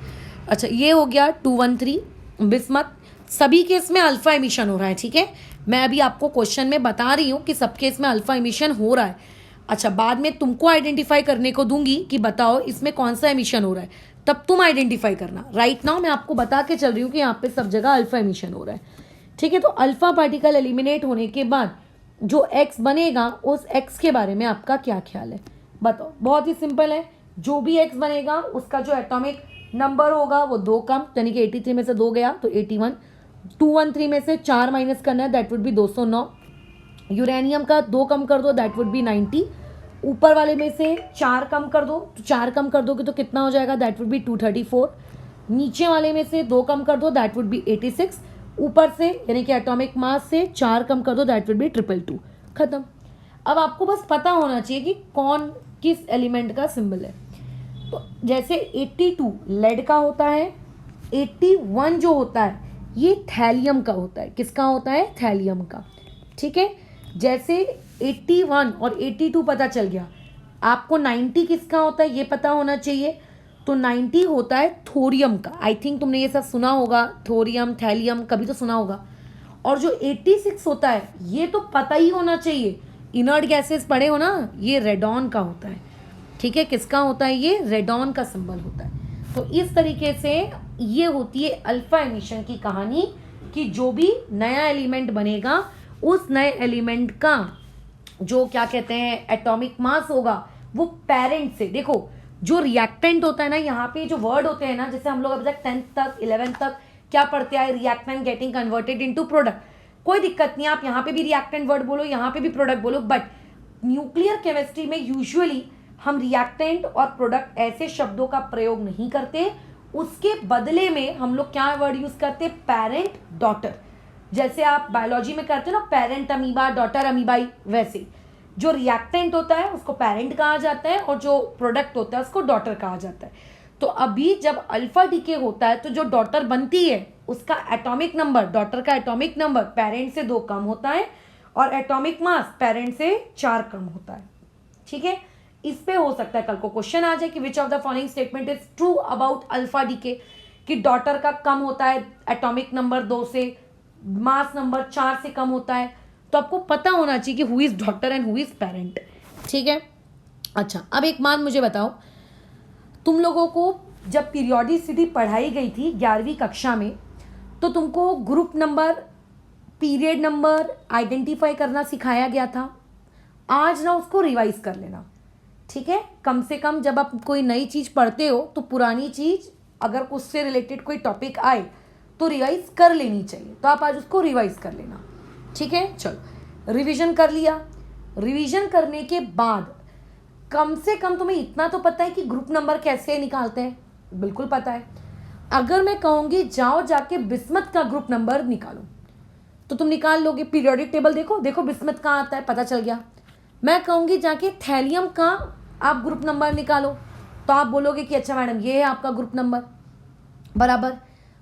अच्छा, ये हो गया 213 बिस्मथ। सभी केस में अल्फा एमिशन हो रहा है। ठीक है, मैं अभी आपको क्वेश्चन में बता रही हूँ कि सब केस में अल्फा एमिशन हो रहा है। अच्छा, बाद में तुमको आइडेंटिफाई करने को दूंगी कि बताओ इसमें कौन सा एमिशन हो रहा है, तब तुम आइडेंटिफाई करना। राइट नाउ मैं आपको बता के चल रही हूँ कि यहाँ पे सब जगह अल्फा एमिशन हो रहा है। ठीक है, तो अल्फा पार्टिकल एलिमिनेट होने के बाद जो एक्स बनेगा, उस एक्स के बारे में आपका क्या ख्याल है? बताओ। बहुत ही सिंपल है, जो भी एक्स बनेगा उसका जो एटॉमिक नंबर होगा वो 2 कम, यानी कि 83 में से 2 गया तो 81। 213 में से 4 माइनस करना है, दैट वुड बी 209। यूरेनियम का 2 कम कर दो, दैट वुड बी 90। ऊपर वाले में से 4 कम कर दो, तो 4 कम कर दोगे तो कितना हो जाएगा, दैट वुड बी 234। नीचे वाले में से 2 कम कर दो, दैट वुड बी 86। ऊपर से यानी कि एटॉमिक मास से 4 कम कर दो, दैट वुड बी 222। खत्म। अब आपको बस पता होना चाहिए कि कौन किस एलिमेंट का सिंबल है। तो जैसे 82 लेड का होता है, 81 जो होता है ये थैलियम का होता है। किसका होता है, थैलियम का। ठीक है, जैसे 81 और 82 पता चल गया, आपको 90 किसका होता है ये पता होना चाहिए। तो 90 होता है थोरियम का। आई थिंक तुमने ये सब सुना होगा, थोरियम थैलियम कभी तो सुना होगा। और जो 86 होता है ये तो पता ही होना चाहिए, इनर्ट गैसेस पढ़े हो ना, ये रेडॉन का होता है। ठीक है, किसका होता है, ये रेडॉन का सिंबल होता है। तो इस तरीके से ये होती है अल्फा एमिशन की कहानी, कि जो भी नया एलिमेंट बनेगा उस नए एलिमेंट का जो क्या कहते हैं एटॉमिक मास होगा वो पेरेंट से, देखो जो रिएक्टेंट होता है ना, यहाँ पे जो वर्ड होते हैं ना, जैसे हम लोग अभी तक 10th तक 11th तक क्या पढ़ते आए, reactant getting converted into product. कोई दिक्कत नहीं, आप यहाँ पे भी रिएक्टेंट वर्ड बोलो, यहाँ पे भी प्रोडक्ट बोलो, बट न्यूक्लियर केमिस्ट्री में यूजुअली हम रिएक्टेंट और प्रोडक्ट ऐसे शब्दों का प्रयोग नहीं करते। उसके बदले में हम लोग क्या वर्ड यूज करते हैं, पेरेंट डॉटर। जैसे आप बायोलॉजी में करते हो ना, पेरेंट अमीबा डॉटर अमीबाई, वैसे जो रिएक्टेंट होता है उसको पेरेंट कहा जाता है और जो प्रोडक्ट होता है उसको डॉटर कहा जाता है। तो अभी जब अल्फा डीके होता है तो जो डॉटर बनती है उसका एटॉमिक नंबर, डॉटर का एटॉमिक नंबर पेरेंट से 2 कम होता है और एटॉमिक मास पेरेंट से 4 कम होता है। ठीक है, इस पे हो सकता है कल को क्वेश्चन आ जाए कि which of the following statement is true about alpha decay, कि डॉटर का कम होता है एटॉमिक नंबर 2 से, मास नंबर 4 से कम होता है। तो आपको पता होना चाहिए कि who is daughter and who is parent. ठीक है, अच्छा अब एक बात मुझे बताओ, तुम लोगों को जब पीरियोडिसिटी पढ़ाई गई थी 11वीं कक्षा में, तो तुमको group number, period number identify करना सिखाया गया था। आज ना उसको रिवाइज कर लेना। ठीक है, कम से कम जब आप कोई नई चीज़ पढ़ते हो तो पुरानी चीज़ अगर उससे रिलेटेड कोई टॉपिक आए तो रिवाइज कर लेनी चाहिए। तो आप आज उसको रिवाइज कर लेना। ठीक है, चलो रिवीजन कर लिया। रिवीजन करने के बाद कम से कम तुम्हें इतना तो पता है कि ग्रुप नंबर कैसे निकालते हैं, बिल्कुल पता है। अगर मैं कहूँगी जाओ जाके बिस्मथ का ग्रुप नंबर निकालो तो तुम निकाल लोगे। पीरियोडिक टेबल देखो, देखो बिस्मथ कहाँ आता है, पता चल गया। मैं कहूँगी जाके थैलियम का आप ग्रुप नंबर निकालो तो आप बोलोगे कि अच्छा मैडम ये है आपका ग्रुप नंबर, बराबर।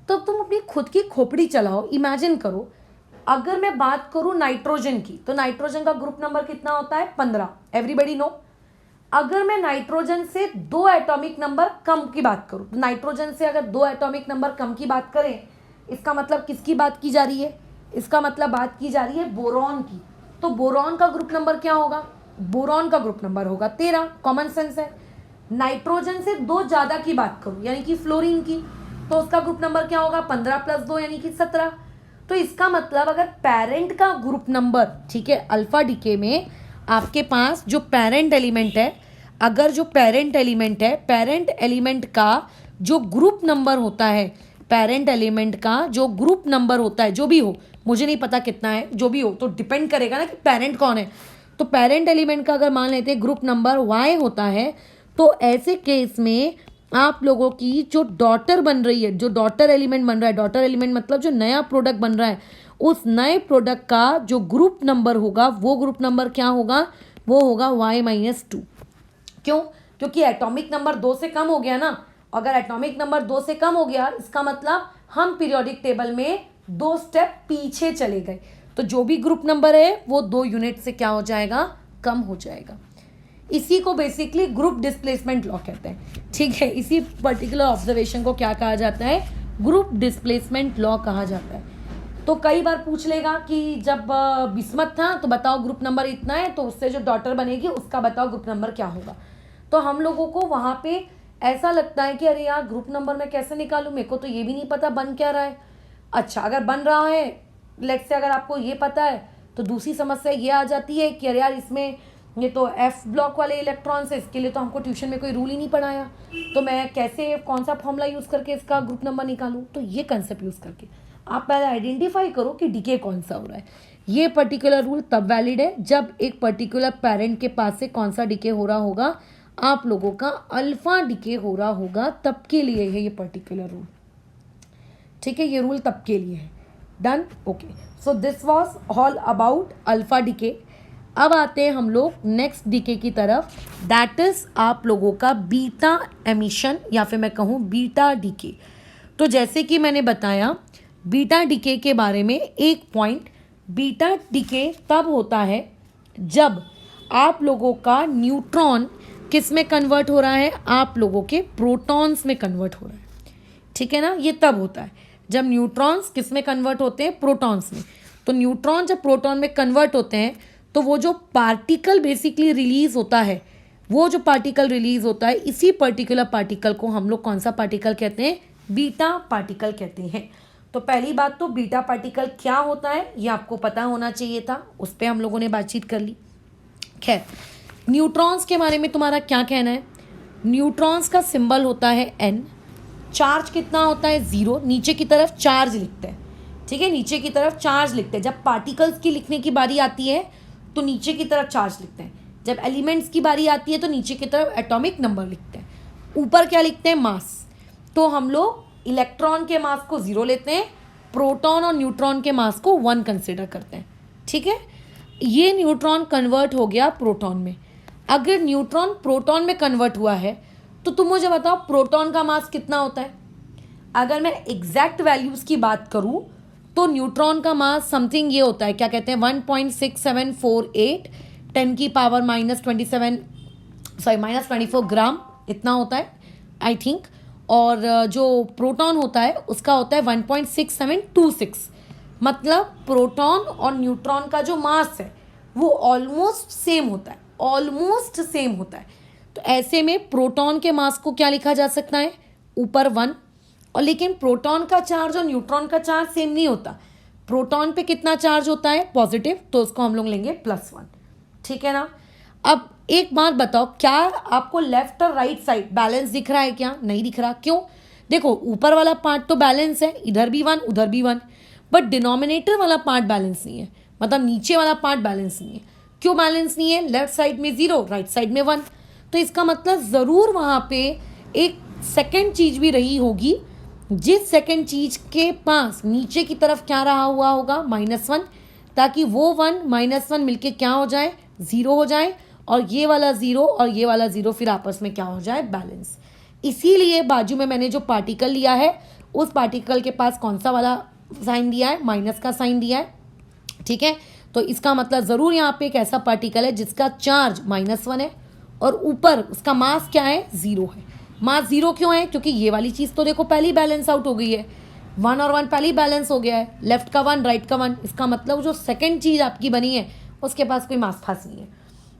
तो तुम अपनी खुद की खोपड़ी चलाओ, इमेजिन करो। अगर मैं बात करूँ नाइट्रोजन की, तो नाइट्रोजन का ग्रुप नंबर कितना होता है, 15, एवरीबडी नो। अगर मैं नाइट्रोजन से 2 एटॉमिक नंबर कम की बात करूँ, तो नाइट्रोजन से अगर 2 एटॉमिक नंबर कम की बात करें, इसका मतलब किसकी बात की जा रही है, इसका मतलब बात की जा रही है बोरॉन की। तो बोरॉन का ग्रुप नंबर क्या होगा, बोरॉन का ग्रुप नंबर होगा 13, कॉमन सेंस है। नाइट्रोजन से 2 ज़्यादा की बात करूँ यानी कि फ्लोरीन की, तो उसका ग्रुप नंबर क्या होगा, 15 + 2 यानी कि 17। तो इसका मतलब अगर पेरेंट का ग्रुप नंबर, ठीक है, अल्फा डीके में आपके पास जो पेरेंट एलिमेंट है, अगर जो पेरेंट एलिमेंट है, पेरेंट एलिमेंट का जो ग्रुप नंबर होता है, पेरेंट एलिमेंट का जो ग्रुप नंबर होता है, जो भी हो, मुझे नहीं पता कितना है, जो भी हो, तो डिपेंड करेगा ना कि पेरेंट कौन है। तो पेरेंट एलिमेंट का अगर मान लेते हैं ग्रुप नंबर Y होता है, तो ऐसे केस में आप लोगों की जो डॉटर बन रही है, जो डॉटर एलिमेंट बन रहा है, डॉटर एलिमेंट मतलब जो नया प्रोडक्ट बन रहा है, उस नए प्रोडक्ट का जो ग्रुप नंबर होगा वो ग्रुप नंबर क्या होगा, वो होगा Y-2। क्यों, क्योंकि एटॉमिक नंबर 2 से कम हो गया ना। अगर एटॉमिक नंबर 2 से कम हो गया इसका मतलब हम पीरियोडिक टेबल में 2 स्टेप पीछे चले गए। तो जो भी ग्रुप नंबर है वो 2 यूनिट से क्या हो जाएगा, कम हो जाएगा। इसी को बेसिकली ग्रुप डिस्प्लेसमेंट लॉ कहते हैं। ठीक है, इसी पर्टिकुलर ऑब्जर्वेशन को क्या कहा जाता है, ग्रुप डिस्प्लेसमेंट लॉ कहा जाता है। तो कई बार पूछ लेगा कि जब बिस्मथ था तो बताओ ग्रुप नंबर इतना है, तो उससे जो डॉटर बनेगी उसका बताओ ग्रुप नंबर क्या होगा। तो हम लोगों को वहाँ पे ऐसा लगता है कि अरे यार ग्रुप नंबर मैं कैसे निकालूं, मेरे को तो ये भी नहीं पता बन क्या रहा है। अच्छा, अगर बन रहा है, लेट्स से अगर आपको ये पता है, तो दूसरी समस्या ये आ जाती है कि अरे यार इसमें ये तो एफ ब्लॉक वाले इलेक्ट्रॉन्स है, इसके लिए तो हमको ट्यूशन में कोई रूल ही नहीं पढ़ाया, तो मैं कैसे कौन सा फॉर्मूला यूज़ करके इसका ग्रुप नंबर निकालूँ? तो ये कंसेप्ट यूज़ करके आप पहले आइडेंटिफाई करो कि डीके कौन सा हो रहा है। ये पर्टिकुलर रूल तब वैलिड है जब एक पर्टिकुलर पेरेंट के पास से कौन सा डीके हो रहा होगा, आप लोगों का अल्फा डीके हो रहा होगा, तब के लिए है ये पर्टिकुलर रूल। ठीक है, ये रूल तब के लिए है। Done, okay. So this was all about alpha decay. अब आते हैं हम लोग नेक्स्ट डीके की तरफ, दैट इज आप लोगों का बीटा एमिशन, या फिर मैं कहूँ बीटा डीके। तो जैसे कि मैंने बताया बीटा डीके के बारे में एक पॉइंट, बीटा डीके तब होता है जब आप लोगों का न्यूट्रॉन किस में कन्वर्ट हो रहा है, आप लोगों के प्रोटॉन्स में कन्वर्ट हो रहा है। ठीक है ना, ये तब होता है जब न्यूट्रॉन्स किस में कन्वर्ट होते हैं, प्रोटॉन्स में। तो न्यूट्रॉन जब प्रोटॉन में कन्वर्ट होते हैं तो वो जो पार्टिकल बेसिकली रिलीज होता है, वो जो पार्टिकल रिलीज होता है, इसी पर्टिकुलर पार्टिकल को हम लोग कौन सा पार्टिकल कहते हैं, बीटा पार्टिकल कहते हैं। तो पहली बात तो बीटा पार्टिकल क्या होता है ये आपको पता होना चाहिए था, उस पर हम लोगों ने बातचीत कर ली। खैर, न्यूट्रॉन्स के बारे में तुम्हारा क्या कहना है? न्यूट्रॉन्स का सिंबल होता है N, चार्ज कितना होता है 0, नीचे की तरफ चार्ज लिखते हैं। ठीक है, नीचे की तरफ चार्ज लिखते हैं। जब पार्टिकल्स की लिखने की बारी आती है तो नीचे की तरफ चार्ज लिखते हैं, जब एलिमेंट्स की बारी आती है तो नीचे की तरफ एटॉमिक नंबर लिखते हैं, ऊपर क्या लिखते हैं, मास। तो हम लोग इलेक्ट्रॉन के मास को 0 लेते हैं, प्रोटॉन और न्यूट्रॉन के मास को 1 कंसिडर करते हैं। ठीक है, ये न्यूट्रॉन कन्वर्ट हो गया प्रोटॉन में। अगर न्यूट्रॉन प्रोटॉन में कन्वर्ट हुआ है तो तुम मुझे बताओ प्रोटॉन का मास कितना होता है? अगर मैं एग्जैक्ट वैल्यूज़ की बात करूं तो न्यूट्रॉन का मास समथिंग ये होता है, क्या कहते हैं, 1.6748 10 की पावर -24 ग्राम, इतना होता है आई थिंक। और जो प्रोटॉन होता है उसका होता है 1.6726। मतलब प्रोटॉन और न्यूट्रॉन का जो मास है वो ऑलमोस्ट सेम होता है, ऑलमोस्ट सेम होता है। तो ऐसे में प्रोटॉन के मास को क्या लिखा जा सकता है, ऊपर 1। और लेकिन प्रोटॉन का चार्ज और न्यूट्रॉन का चार्ज सेम नहीं होता। प्रोटॉन पे कितना चार्ज होता है, पॉजिटिव, तो उसको हम लोग लेंगे +1। ठीक है ना। अब एक बात बताओ, क्या आपको लेफ्ट और राइट साइड बैलेंस दिख रहा है क्या? नहीं दिख रहा। क्यों? देखो ऊपर वाला पार्ट तो बैलेंस है, इधर भी 1 उधर भी 1, बट डिनोमिनेटर वाला पार्ट बैलेंस नहीं है, मतलब नीचे वाला पार्ट बैलेंस नहीं है। क्यों बैलेंस नहीं है? लेफ्ट साइड में 0, राइट साइड में 1। तो इसका मतलब ज़रूर वहाँ पे एक सेकेंड चीज़ भी रही होगी, जिस सेकेंड चीज़ के पास नीचे की तरफ क्या रहा हुआ होगा, -1, ताकि वो 1 -1 मिलके क्या हो जाए, 0 हो जाए, और ये वाला 0 और ये वाला 0 फिर आपस में क्या हो जाए, बैलेंस। इसीलिए बाजू में मैंने जो पार्टिकल लिया है उस पार्टिकल के पास कौन सा वाला साइन दिया है, माइनस का साइन दिया है। ठीक है, तो इसका मतलब ज़रूर यहाँ पे एक ऐसा पार्टिकल है जिसका चार्ज -1 है और ऊपर उसका मास क्या है, 0 है। मास 0 क्यों है? क्योंकि ये वाली चीज़ तो देखो पहली बैलेंस आउट हो गई है, 1 और 1 पहले ही बैलेंस हो गया है, लेफ्ट का 1 राइट का 1। इसका मतलब जो सेकेंड चीज़ आपकी बनी है उसके पास कोई मास फास नहीं है।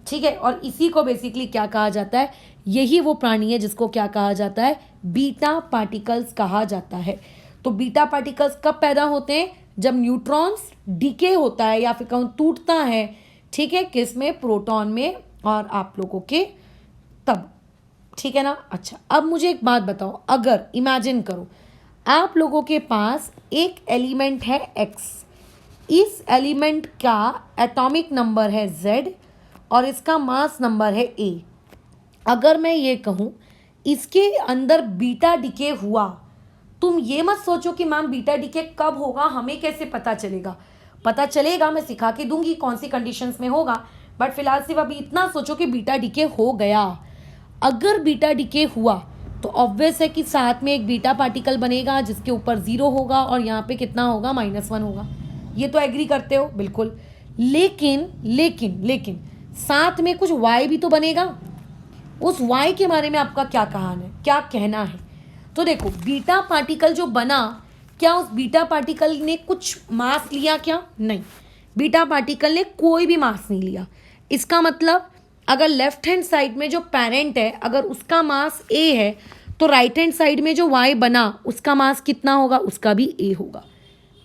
ठीक है, और इसी को बेसिकली क्या कहा जाता है, यही वो प्राणी है जिसको क्या कहा जाता है, बीटा पार्टिकल्स कहा जाता है। तो बीटा पार्टिकल्स कब पैदा होते हैं? जब न्यूट्रॉन्स डीके होता है या फिर कहूँ टूटता है। ठीक है, किस में, प्रोटॉन में, और आप लोगों के तब। ठीक है ना। अच्छा, अब मुझे एक बात बताओ, अगर इमेजिन करो आप लोगों के पास एक एलिमेंट है X, इस एलिमेंट का एटॉमिक नंबर है Z और इसका मास नंबर है A। अगर मैं ये कहूँ इसके अंदर बीटा डीके हुआ, तुम ये मत सोचो कि मैम बीटा डीके कब होगा, हमें कैसे पता चलेगा। पता चलेगा, मैं सिखा के दूंगी कौन सी कंडीशंस में होगा, बट फिलहाल सिर्फ अभी इतना सोचो कि बीटा डीके हो गया। अगर बीटा डीके हुआ तो ऑब्वियस है कि साथ में एक बीटा पार्टिकल बनेगा जिसके ऊपर 0 होगा और यहाँ पे कितना होगा, -1 होगा। ये तो एग्री करते हो? बिल्कुल। लेकिन लेकिन लेकिन साथ में कुछ y भी तो बनेगा। उस y के बारे में आपका क्या कहानी है, क्या कहना है? तो देखो बीटा पार्टिकल जो बना, क्या उस बीटा पार्टिकल ने कुछ मास लिया क्या? नहीं, बीटा पार्टिकल ने कोई भी मास नहीं लिया। इसका मतलब अगर लेफ्ट हैंड साइड में जो पेरेंट है अगर उसका मास a है तो राइट हैंड साइड में जो y बना उसका मास कितना होगा, उसका भी a होगा,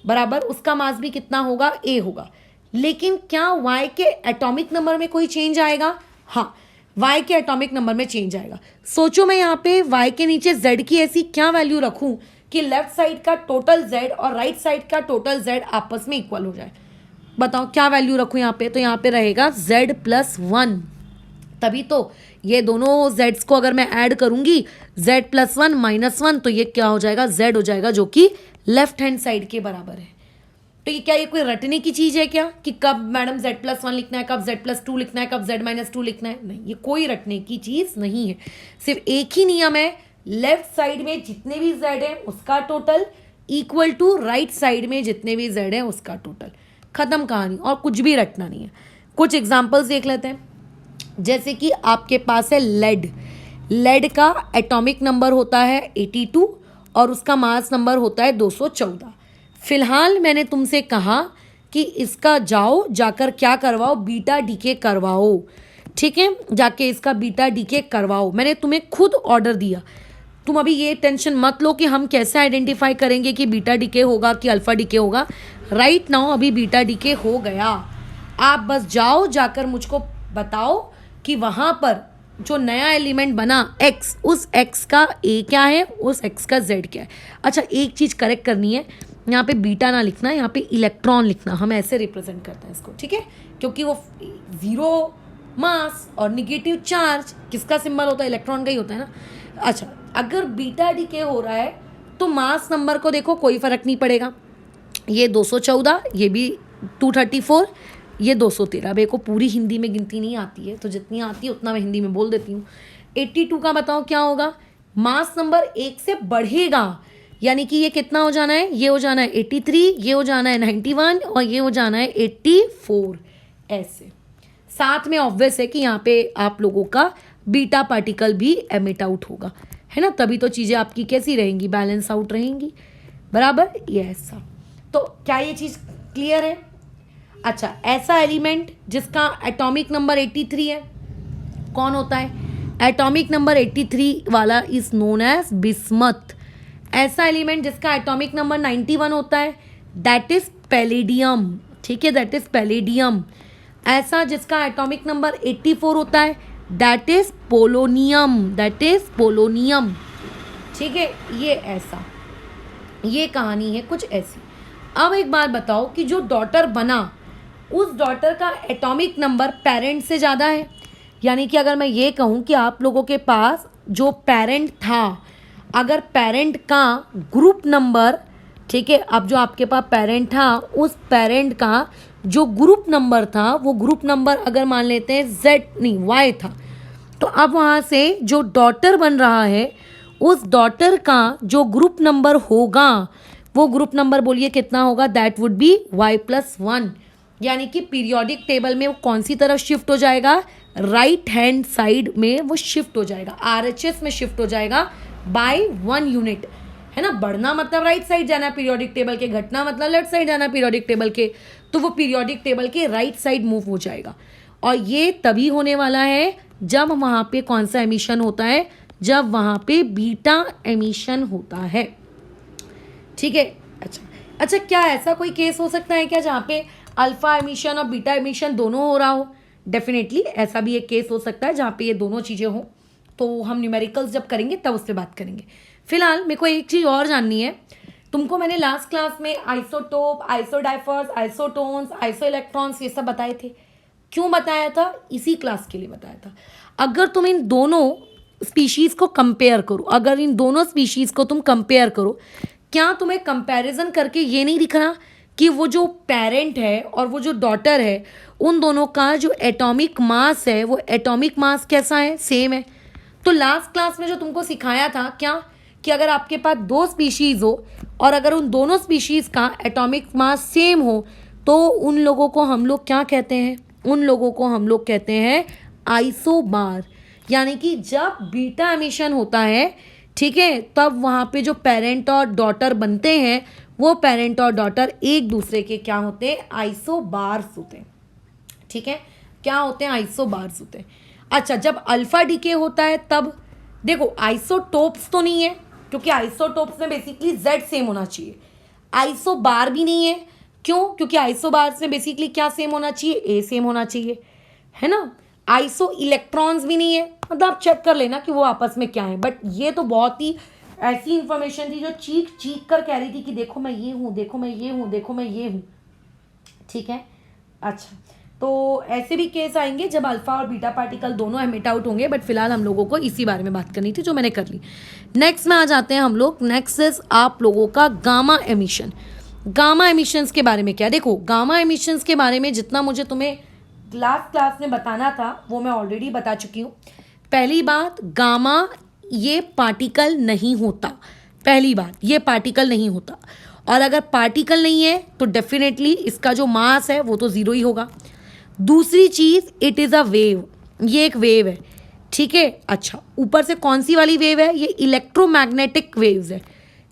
बराबर उसका मास भी कितना होगा, a होगा। लेकिन क्या y के एटॉमिक नंबर में कोई चेंज आएगा? हाँ, y के एटॉमिक नंबर में चेंज आएगा। सोचो मैं यहाँ पे y के नीचे z की ऐसी क्या वैल्यू रखूं कि लेफ्ट साइड का टोटल z और राइट साइड का टोटल z आपस में इक्वल हो जाए। बताओ क्या वैल्यू रखूं यहाँ पे? तो यहाँ पे रहेगा z+1। तभी तो ये दोनों जेड्स को अगर मैं ऐड करूंगी z+1 -1 तो ये क्या हो जाएगा? z हो जाएगा, जो कि लेफ्ट हैंड साइड के बराबर है। तो ये क्या, ये कोई रटने की चीज है क्या कि कब मैडम z+1 लिखना है, कब z+2 लिखना है, कब z-2 लिखना है? नहीं, ये कोई रटने की चीज नहीं है। सिर्फ एक ही नियम है, लेफ्ट साइड में जितने भी z है उसका total equal to right side में जितने भी z है उसका टोटल। खत्म कहानी, और कुछ भी रटना नहीं है। कुछ एग्जाम्पल्स देख लेते हैं। जैसे कि आपके पास है लेड का एटॉमिक नंबर होता है 82 और उसका मास नंबर होता है 214। फिलहाल मैंने तुमसे कहा कि इसका जाकर क्या करवाओ? बीटा डीके करवाओ। ठीक है, जाके इसका बीटा डीके करवाओ। मैंने तुम्हें खुद ऑर्डर दिया। तुम अभी ये टेंशन मत लो कि हम कैसे आइडेंटिफाई करेंगे कि बीटा डीके होगा कि अल्फा डीके होगा। राइट नाउ अभी बीटा डीके हो गया। आप बस जाकर मुझको बताओ कि वहाँ पर जो नया एलिमेंट बना x, उस x का a क्या है, उस x का z क्या है। अच्छा, एक चीज़ करेक्ट करनी है, यहाँ पे बीटा ना लिखना, यहाँ पे इलेक्ट्रॉन लिखना। हम ऐसे रिप्रेजेंट करते हैं इसको, ठीक है, क्योंकि वो जीरो मास और निगेटिव चार्ज किसका सिंबल होता है? इलेक्ट्रॉन का ही होता है ना। अच्छा, अगर बीटा डीके हो रहा है तो मास नंबर को देखो, कोई फर्क नहीं पड़ेगा। ये 214, ये भी 234, ये 213। मेरे को पूरी हिंदी में गिनती नहीं आती है, तो जितनी आती है उतना मैं हिंदी में बोल देती हूँ। 82 का बताओ क्या होगा? मास नंबर 1 से बढ़ेगा, यानी कि ये कितना हो जाना है? ये हो जाना है 83, ये हो जाना है 91 और ये हो जाना है 84। ऐसे साथ में ऑब्वियस है कि यहाँ पे आप लोगों का बीटा पार्टिकल भी एमिट आउट होगा, है ना। तभी तो चीज़ें आपकी कैसी रहेंगी? बैलेंस आउट रहेंगी, बराबर। ये ऐसा, तो क्या ये चीज़ क्लियर है? अच्छा, ऐसा एलिमेंट जिसका एटॉमिक नंबर 83 है, कौन होता है? एटॉमिक नंबर 83 वाला इज नोन एज बिस्मथ। ऐसा एलिमेंट जिसका एटॉमिक नंबर 91 होता है, दैट इज पैलेडियम। ठीक है, दैट इज पैलेडियम। ऐसा जिसका एटॉमिक नंबर 84 होता है, that is polonium, that is polonium. ठीक है, ये ऐसा, ये कहानी है कुछ ऐसी। अब एक बात बताओ कि जो डॉटर बना, उस डॉटर का एटॉमिक नंबर पेरेंट से ज़्यादा है। यानी कि अगर मैं ये कहूँ कि आप लोगों के पास जो पेरेंट था, अगर पेरेंट का ग्रुप नंबर, ठीक है, अब जो आपके पास पेरेंट था, उस पेरेंट का जो ग्रुप नंबर था, वो ग्रुप नंबर अगर मान लेते हैं Y था, तो अब वहाँ से जो डॉटर बन रहा है, उस डॉटर का जो ग्रुप नंबर होगा, वो ग्रुप नंबर बोलिए कितना होगा? That would be Y+1। यानी कि पीरियोडिक टेबल में वो कौन सी तरफ शिफ्ट हो जाएगा? राइट हैंड साइड में वो शिफ्ट हो जाएगा, RHS में शिफ्ट हो जाएगा बाय 1 यूनिट, है ना। बढ़ना मतलब राइट साइड जाना पीरियोडिक टेबल के, घटना मतलब लेफ्ट साइड जाना पीरियोडिक टेबल के, तो वो पीरियोडिक टेबल के राइट साइड मूव हो जाएगा। और ये तभी होने वाला है जब वहाँ पे कौन सा एमिशन होता है? जब वहाँ पे बीटा एमिशन होता है। ठीक है, अच्छा, क्या ऐसा कोई केस हो सकता है क्या जहाँ पे अल्फा एमिशन और बीटा एमिशन दोनों हो रहा हो? डेफिनेटली ऐसा भी एक केस हो सकता है जहाँ पे ये दोनों चीज़ें हों, तो हम न्यूमेरिकल्स जब करेंगे तब उस पर बात करेंगे। फिलहाल मेरे को एक चीज़ और जाननी है। तुमको मैंने लास्ट क्लास में isotope, isodiaphers, isotones, iso electrons, ये सब बताए थे। क्यों बताया था? इसी क्लास के लिए बताया था। अगर तुम इन दोनों स्पीशीज़ को कंपेयर करो, अगर इन दोनों स्पीशीज़ को तुम कंपेयर करो, क्या तुम्हें कंपैरिजन करके ये नहीं दिख रहा कि वो जो पेरेंट है और वो जो डॉटर है, उन दोनों का जो एटॉमिक मास है, वो एटॉमिक मास कैसा है? सेम है। तो लास्ट क्लास में जो तुमको सिखाया था क्या, कि अगर आपके पास 2 स्पीशीज़ हो और अगर उन दोनों स्पीशीज़ का एटॉमिक मास सेम हो, तो उन लोगों को हम लोग क्या कहते हैं? उन लोगों को हम लोग कहते हैं आइसोबार। यानी कि जब बीटा एमिशन होता है, ठीक है, तब वहाँ पे जो पेरेंट और डॉटर बनते हैं, वो पेरेंट और डॉटर एक दूसरे के क्या होते हैं? आइसोबार्स होते हैं। ठीक है, क्या होते हैं? आइसोबार्स होते हैं। अच्छा, जब अल्फा डीके होता है तब देखो, आइसोटोप्स तो नहीं है, क्योंकि आइसोटोप्स में बेसिकली Z सेम होना चाहिए। आइसोबार भी नहीं है, क्यों? क्योंकि आइसोबार्स में बेसिकली क्या सेम होना चाहिए? ए सेम होना चाहिए, है ना। आइसो इलेक्ट्रॉन्स भी नहीं है, मतलब आप चेक कर लेना कि वो आपस में क्या है। बट ये तो बहुत ही ऐसी इंफॉर्मेशन थी जो चीख चीख कर कह रही थी कि देखो मैं ये हूँ, देखो मैं ये हूँ, देखो मैं ये हूँ। ठीक है, अच्छा, तो ऐसे भी केस आएंगे जब अल्फा और बीटा पार्टिकल दोनों एमिट आउट होंगे, बट फिलहाल हम लोगों को इसी बारे में बात करनी थी जो मैंने कर ली। नेक्स्ट में आ जाते हैं हम लोग। नेक्स्ट इज आप लोगों का गामा एमिशन। गामा एमिशंस के बारे में क्या, देखो गामा एमिशंस के बारे में जितना मुझे तुम्हें लास्ट क्लास में बताना था वो मैं ऑलरेडी बता चुकी हूँ। पहली बात, गामा ये पार्टिकल नहीं होता। पहली बात, ये पार्टिकल नहीं होता, और अगर पार्टिकल नहीं है तो डेफिनेटली इसका जो मास है वो तो ज़ीरो ही होगा। दूसरी चीज़, इट इज़ अ वेव, ये एक वेव है, ठीक है। अच्छा, ऊपर से कौन सी वाली वेव है? ये इलेक्ट्रोमैग्नेटिक वेव्स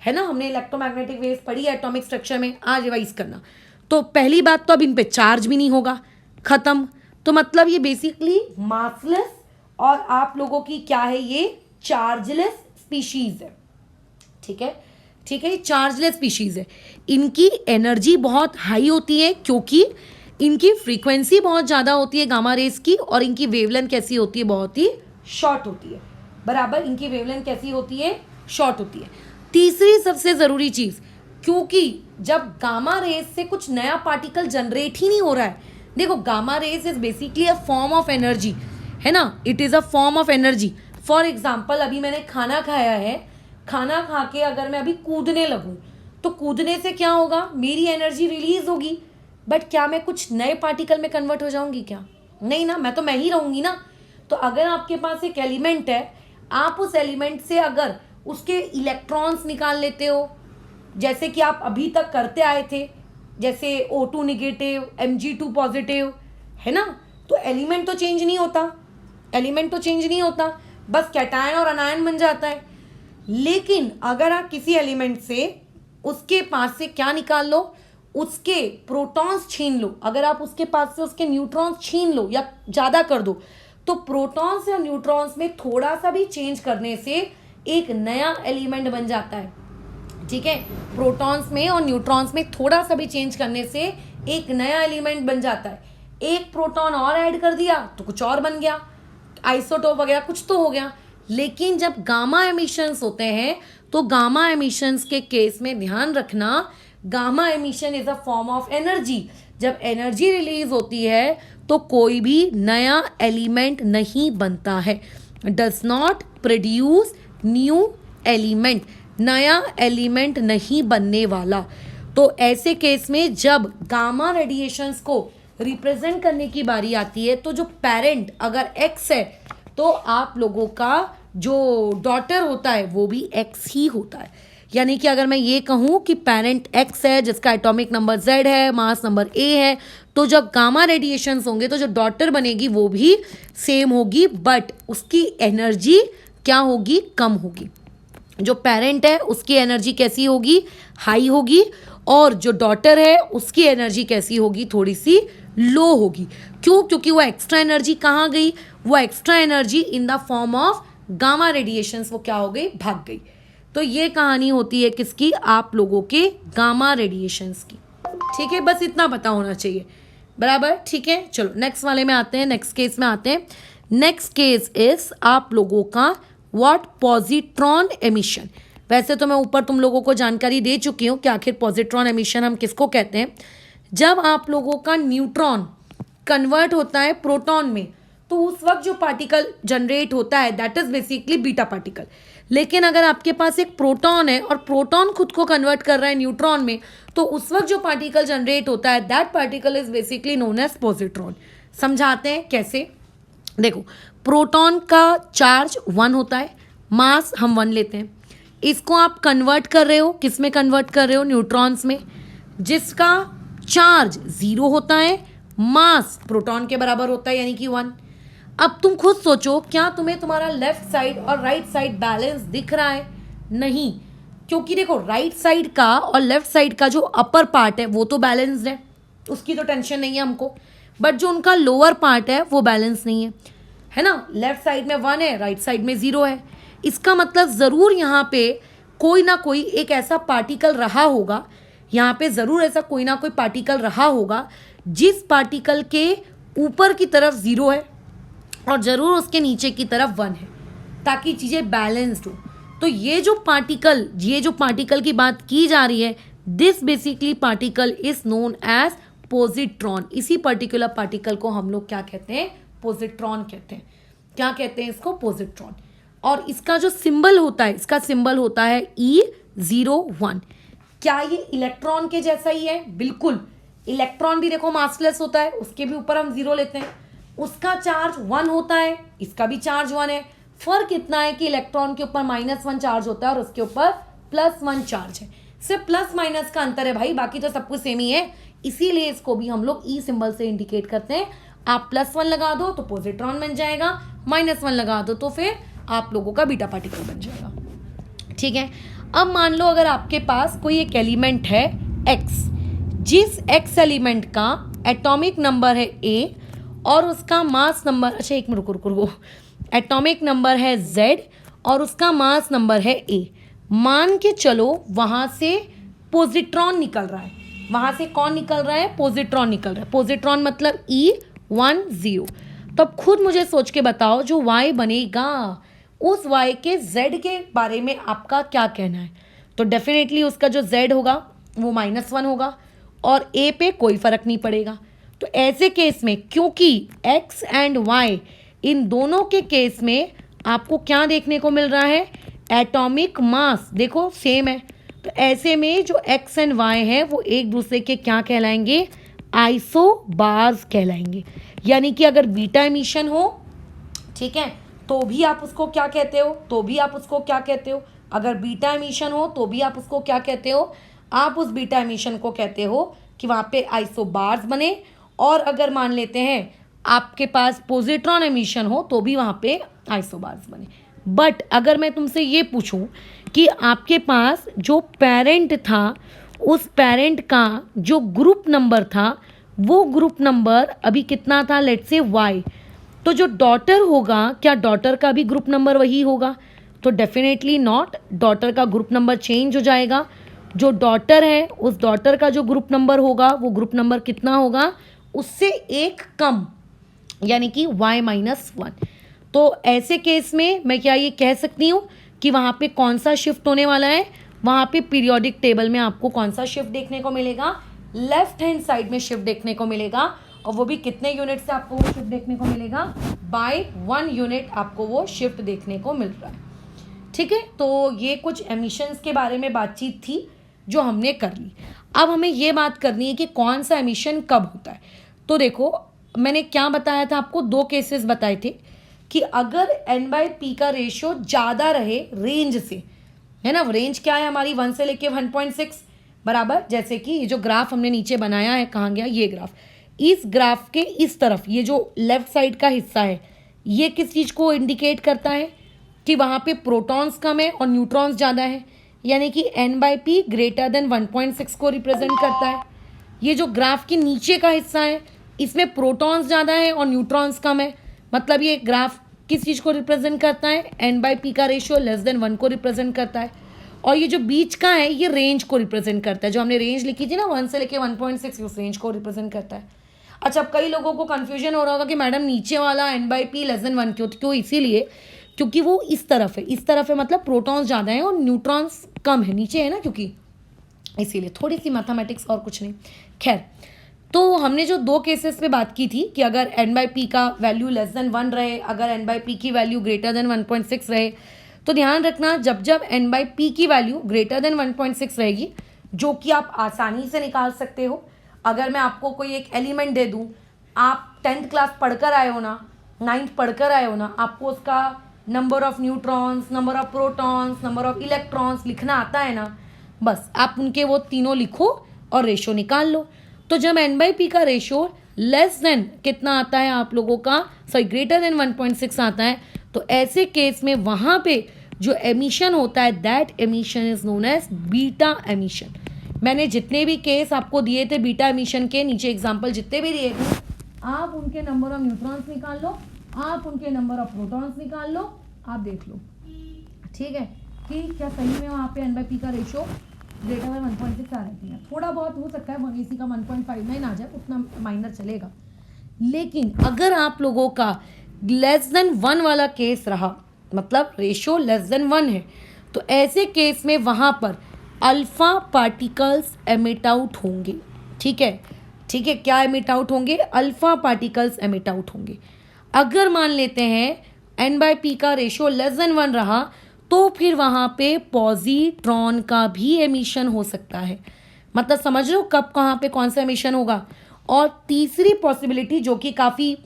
है ना। हमने इलेक्ट्रोमैग्नेटिक वेव्स पढ़ी है एटॉमिक स्ट्रक्चर में, आज रिवाइज करना। तो पहली बात तो अब इन पे चार्ज भी नहीं होगा, खत्म। तो मतलब ये बेसिकली मासलेस और आप लोगों की क्या है, ये चार्जलेस स्पीशीज है, ठीक है। ठीक है, ये चार्जलेस स्पीशीज है। इनकी एनर्जी बहुत हाई होती है क्योंकि इनकी फ्रीक्वेंसी बहुत ज़्यादा होती है गामा रेस की, और इनकी वेवलेंथ कैसी होती है? बहुत ही शॉर्ट होती है, बराबर। इनकी वेवलेंथ कैसी होती है? शॉर्ट होती है। तीसरी सबसे ज़रूरी चीज़, क्योंकि जब गामा रेस से कुछ नया पार्टिकल जनरेट ही नहीं हो रहा है, देखो gamma rays is basically a form of energy, है ना। It is a form of energy. For example, अभी मैंने खाना खाया है, खाना खा के अगर मैं अभी कूदने लगूँ तो कूदने से क्या होगा? मेरी एनर्जी रिलीज होगी, बट क्या मैं कुछ नए पार्टिकल में कन्वर्ट हो जाऊंगी? क्या नहीं ना, मैं ही रहूंगी ना। तो अगर आपके पास एक एलिमेंट है, आप उस एलिमेंट से अगर उसके इलेक्ट्रॉन्स निकाल लेते हो, जैसे कि आप अभी तक करते आए थे, जैसे O2 निगेटिव, Mg2 पॉजिटिव, है ना, तो एलिमेंट तो चेंज नहीं होता, एलिमेंट तो चेंज नहीं होता, बस कैटायन और अनायन बन जाता है। लेकिन अगर आप किसी एलिमेंट से उसके पास से क्या निकाल लो? उसके प्रोटॉन्स छीन लो, अगर आप उसके पास से उसके न्यूट्रॉन्स छीन लो या ज़्यादा कर दो, तो प्रोटॉन्स या न्यूट्रॉन्स में थोड़ा सा भी चेंज करने से एक नया एलिमेंट बन जाता है, ठीक है। प्रोटॉन्स में और न्यूट्रॉन्स में थोड़ा सा भी चेंज करने से एक नया एलिमेंट बन जाता है। एक प्रोटॉन और ऐड कर दिया तो कुछ और बन गया, आइसोटोप वगैरह कुछ तो हो गया। लेकिन जब गामा एमिशंस होते हैं तो गामा एमिशंस के केस में ध्यान रखना, gamma emission is a form of energy. जब एनर्जी रिलीज होती है तो कोई भी नया एलिमेंट नहीं बनता है, does not produce new element, नया एलिमेंट नहीं बनने वाला। तो ऐसे केस में जब गामा रेडिएशंस को रिप्रेजेंट करने की बारी आती है, तो जो पेरेंट अगर एक्स है तो आप लोगों का जो डॉटर होता है वो भी एक्स ही होता है। यानी कि अगर मैं ये कहूँ कि पेरेंट एक्स है जिसका एटॉमिक नंबर जेड है, मास नंबर ए है, तो जब गामा रेडिएशंस होंगे तो जो डॉटर बनेगी वो भी सेम होगी, बट उसकी एनर्जी क्या होगी? कम होगी। जो पेरेंट है उसकी एनर्जी कैसी होगी? हाई होगी, और जो डॉटर है उसकी एनर्जी कैसी होगी? थोड़ी सी लो होगी। क्यों? क्योंकि वो एक्स्ट्रा एनर्जी कहाँ गई? वो extra energy in the form of gamma radiations वो क्या हो गई? भाग गई। तो ये कहानी होती है किसकी? आप लोगों के गामा रेडिएशंस की, ठीक है। बस इतना पता होना चाहिए, बराबर, ठीक है। चलो नेक्स्ट वाले में आते हैं, नेक्स्ट केस में आते हैं। नेक्स्ट केस इज आप लोगों का व्हाट? Positron emission. वैसे तो मैं ऊपर तुम लोगों को जानकारी दे चुकी हूँ कि आखिर पॉजिट्रॉन एमिशन हम किसको कहते हैं। जब आप लोगों का न्यूट्रॉन कन्वर्ट होता है प्रोटॉन में, तो उस वक्त जो पार्टिकल जनरेट होता है that is basically beta particle. लेकिन अगर आपके पास एक प्रोटॉन है और प्रोटॉन खुद को कन्वर्ट कर रहा है न्यूट्रॉन में, तो उस वक्त जो पार्टिकल जनरेट होता है that particle is basically known as positron. समझाते हैं कैसे। देखो, प्रोटॉन का चार्ज 1 होता है, मास हम 1 लेते हैं, इसको आप कन्वर्ट कर रहे हो, किस में कन्वर्ट कर रहे हो? न्यूट्रॉन्स में, जिसका चार्ज 0 होता है, मास प्रोटॉन के बराबर होता है यानी कि 1। अब तुम खुद सोचो, क्या तुम्हें तुम्हारा लेफ्ट साइड और राइट साइड बैलेंस दिख रहा है? नहीं, क्योंकि देखो राइट साइड का और लेफ्ट साइड का जो अपर पार्ट है वो तो बैलेंस्ड है, उसकी तो टेंशन नहीं है हमको, बट जो उनका लोअर पार्ट है वो बैलेंस नहीं है ना। लेफ्ट साइड में 1 है, राइट साइड में 0 है। इसका मतलब ज़रूर यहाँ पे कोई ना कोई एक ऐसा पार्टिकल रहा होगा यहाँ पे ज़रूर ऐसा कोई ना कोई पार्टिकल रहा होगा जिस पार्टिकल के ऊपर की तरफ 0 है और ज़रूर उसके नीचे की तरफ 1 है, ताकि चीज़ें बैलेंस्ड हो। तो ये जो पार्टिकल की बात की जा रही है, this basically particle is known as positron. इसी पर्टिकुलर पार्टिकल को हम लोग क्या कहते हैं? पोजिट्रॉन कहते हैं। क्या कहते हैं इसको? पोजिट्रॉन। और इसका जो सिंबल होता है, इसका सिंबल होता है E01। क्या ये इलेक्ट्रॉन के जैसा ही है? बिल्कुल। इलेक्ट्रॉन भी देखो मासलेस होता है, उसके भी ऊपर हम 0 लेते हैं, उसका चार्ज 1 होता है, इसका भी चार्ज 1 है। फर्क इतना है कि इलेक्ट्रॉन के ऊपर -1 चार्ज होता है और उसके ऊपर +1 चार्ज है। सिर्फ प्लस माइनस का अंतर है भाई, बाकी तो सब कुछ सेम ही है। इसीलिए इसको भी हम लोग ई सिंबल से इंडिकेट करते हैं। आप +1 लगा दो तो पॉजिट्रॉन बन जाएगा, -1 लगा दो तो फिर आप लोगों का बीटा पार्टिकल बन जाएगा। ठीक है। अब मान लो अगर आपके पास कोई एक एलिमेंट है X, जिस X एलिमेंट का एटॉमिक नंबर है A और उसका मास नंबर, अच्छा एक मिनट रुको, एटॉमिक नंबर है Z और उसका मास नंबर है A। मान के चलो वहाँ से पॉजिट्रॉन निकल रहा है। वहाँ से कौन निकल रहा है? पॉजिट्रॉन निकल रहा है। पॉजिट्रॉन मतलब E10। तब खुद मुझे सोच के बताओ, जो Y बनेगा उस Y के Z के बारे में आपका क्या कहना है? तो डेफिनेटली उसका जो Z होगा वो -1 होगा और A पे कोई फर्क नहीं पड़ेगा। तो ऐसे केस में क्योंकि X एंड Y इन दोनों के केस में आपको क्या देखने को मिल रहा है? एटॉमिक मास देखो सेम है। तो ऐसे में जो X एंड Y है वो एक दूसरे के क्या कहलाएंगे? आइसोबार्स कहलाएंगे। यानी कि अगर बीटा एमिशन हो, ठीक है, तो भी आप उसको क्या कहते हो? तो भी आप उसको क्या कहते हो? अगर बीटा एमिशन हो तो भी आप उसको क्या कहते हो? आप उस बीटा एमिशन को कहते हो कि वहाँ पे आइसोबार्स बने। और अगर मान लेते हैं आपके पास पॉजिट्रॉन एमिशन हो तो भी वहाँ पे आइसोबार्स बने। बट अगर मैं तुमसे ये पूछूं कि आपके पास जो पेरेंट था, उस पेरेंट का जो ग्रुप नंबर था वो ग्रुप नंबर अभी कितना था? Let's say Y। तो जो डॉटर होगा, क्या डॉटर का भी ग्रुप नंबर वही होगा? तो डेफिनेटली नॉट, डॉटर का ग्रुप नंबर चेंज हो जाएगा। जो डॉटर है उस डॉटर का जो ग्रुप नंबर होगा वो ग्रुप नंबर कितना होगा? उससे एक कम, यानी कि Y-1। तो ऐसे केस में मैं क्या ये कह सकती हूँ कि वहाँ पे कौन सा शिफ्ट होने वाला है? वहाँ पे पीरियोडिक टेबल में आपको कौन सा शिफ्ट देखने को मिलेगा? लेफ्ट हैंड साइड में शिफ्ट देखने को मिलेगा। और वो भी कितने यूनिट से आपको वो शिफ्ट देखने को मिलेगा? बाय 1 यूनिट आपको वो शिफ्ट देखने को मिल रहा है। ठीक है, तो ये कुछ एमिशंस के बारे में बातचीत थी जो हमने कर ली। अब हमें ये बात करनी है कि कौन सा एमिशन कब होता है। तो देखो मैंने क्या बताया था आपको, 2 केसेस बताए थे कि अगर N/P का रेशियो ज़्यादा रहे रेंज से, है ना, रेंज क्या है हमारी? 1 से लेके 1.6 बराबर। जैसे कि ये जो ग्राफ हमने नीचे बनाया है, कहाँ गया ये ग्राफ? इस ग्राफ के इस तरफ ये जो लेफ्ट साइड का हिस्सा है ये किस चीज़ को इंडिकेट करता है? कि वहाँ पे प्रोटॉन्स कम है और न्यूट्रॉन्स ज़्यादा है, यानी कि N/P ग्रेटर देन 1.6 को रिप्रेजेंट करता है। ये जो ग्राफ के नीचे का हिस्सा है इसमें प्रोटॉन्स ज़्यादा है और न्यूट्रॉन्स कम है, मतलब ये ग्राफ किस चीज़ को रिप्रेजेंट करता है? N/P का रेशियो <1 को रिप्रेजेंट करता है। और ये जो बीच का है ये रेंज को रिप्रेजेंट करता है। जो हमने रेंज लिखी थी ना 1 से लेके 1.6, उस रेंज को रिप्रेजेंट करता है। अच्छा, अब कई लोगों को कन्फ्यूजन हो रहा होगा कि मैडम नीचे वाला N/P <1 क्यों? इसीलिए क्योंकि वो इस तरफ है, इस तरफ है मतलब प्रोटॉन्स ज़्यादा है और न्यूट्रॉन्स कम है, नीचे है ना, क्योंकि इसीलिए थोड़ी सी मैथमेटिक्स और कुछ नहीं। खैर, तो हमने जो 2 केसेस पे बात की थी कि अगर N/P का वैल्यू <1 रहे, अगर N/P की वैल्यू ग्रेटर देन 1.6 रहे, तो ध्यान रखना जब जब N/P की वैल्यू ग्रेटर देन 1.6 रहेगी, जो कि आप आसानी से निकाल सकते हो। अगर मैं आपको कोई एक एलिमेंट दे दूँ, आप 10th क्लास पढ़कर आए हो ना, 9th पढ़कर आए हो ना, आपको उसका number of neutrons, number of protons, number of electrons लिखना आता है ना, बस आप उनके वो तीनों लिखो और रेशो निकाल लो। तो जब N/P का रेशो लेस देन कितना आता है आप लोगों का, ग्रेटर देन 1.6 आता है, तो ऐसे केस में वहाँ पे जो एमिशन होता है that emission is known as beta emission. मैंने जितने भी केस आपको दिए थे बीटा एमिशन के, नीचे एग्जाम्पल जितने भी दिए थे, आप उनके नंबर ऑफ न्यूट्रॉन्स निकाल लो, आप उनके नंबर ऑफ प्रोटॉन्स निकाल लो, आप देख लो। ठीक है कि क्या सही में वहाँ पे N/P का रेशो ग्रेटर बाय 1.6 आ रहती है, थोड़ा बहुत हो सकता है 1 का 1.59 आ जाए, उतना माइनर चलेगा। लेकिन अगर आप लोगों का लेस देन 1 वाला केस रहा, मतलब रेशो लेस देन 1 है, तो ऐसे केस में वहाँ पर अल्फा पार्टिकल्स एमिट आउट होंगे। ठीक है, ठीक है, क्या एमिट आउट होंगे? अल्फा पार्टिकल्स एमिट आउट होंगे। अगर मान लेते हैं n/p का रेशो लेस देन 1 रहा, तो फिर वहाँ पे पॉजिट्रॉन का भी एमिशन हो सकता है। मतलब समझ लो कब कहाँ पे कौन सा एमिशन होगा। और तीसरी पॉसिबिलिटी जो कि काफ़ी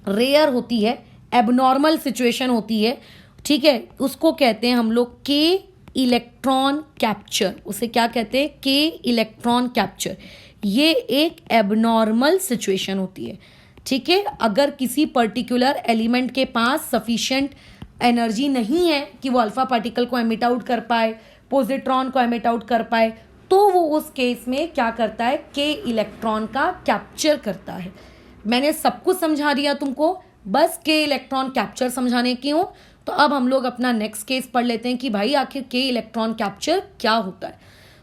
रेयर होती है, एबनॉर्मल सिचुएशन होती है, ठीक है, उसको कहते हैं हम लोग के इलेक्ट्रॉन कैप्चर। उसे क्या कहते हैं? के इलेक्ट्रॉन कैप्चर। ये एक एबनॉर्मल सिचुएशन होती है। ठीक है, अगर किसी पर्टिकुलर एलिमेंट के पास सफिशिएंट एनर्जी नहीं है कि वो अल्फा पार्टिकल को एमिट आउट कर पाए, पॉजिट्रॉन को एमिट आउट कर पाए, तो वो उस केस में क्या करता है? के इलेक्ट्रॉन का कैप्चर करता है। मैंने सब कुछ समझा दिया तुमको, बस के इलेक्ट्रॉन कैप्चर समझाने की हूँ। तो अब हम लोग अपना नेक्स्ट केस पढ़ लेते हैं कि भाई आखिर के इलेक्ट्रॉन कैप्चर क्या होता है।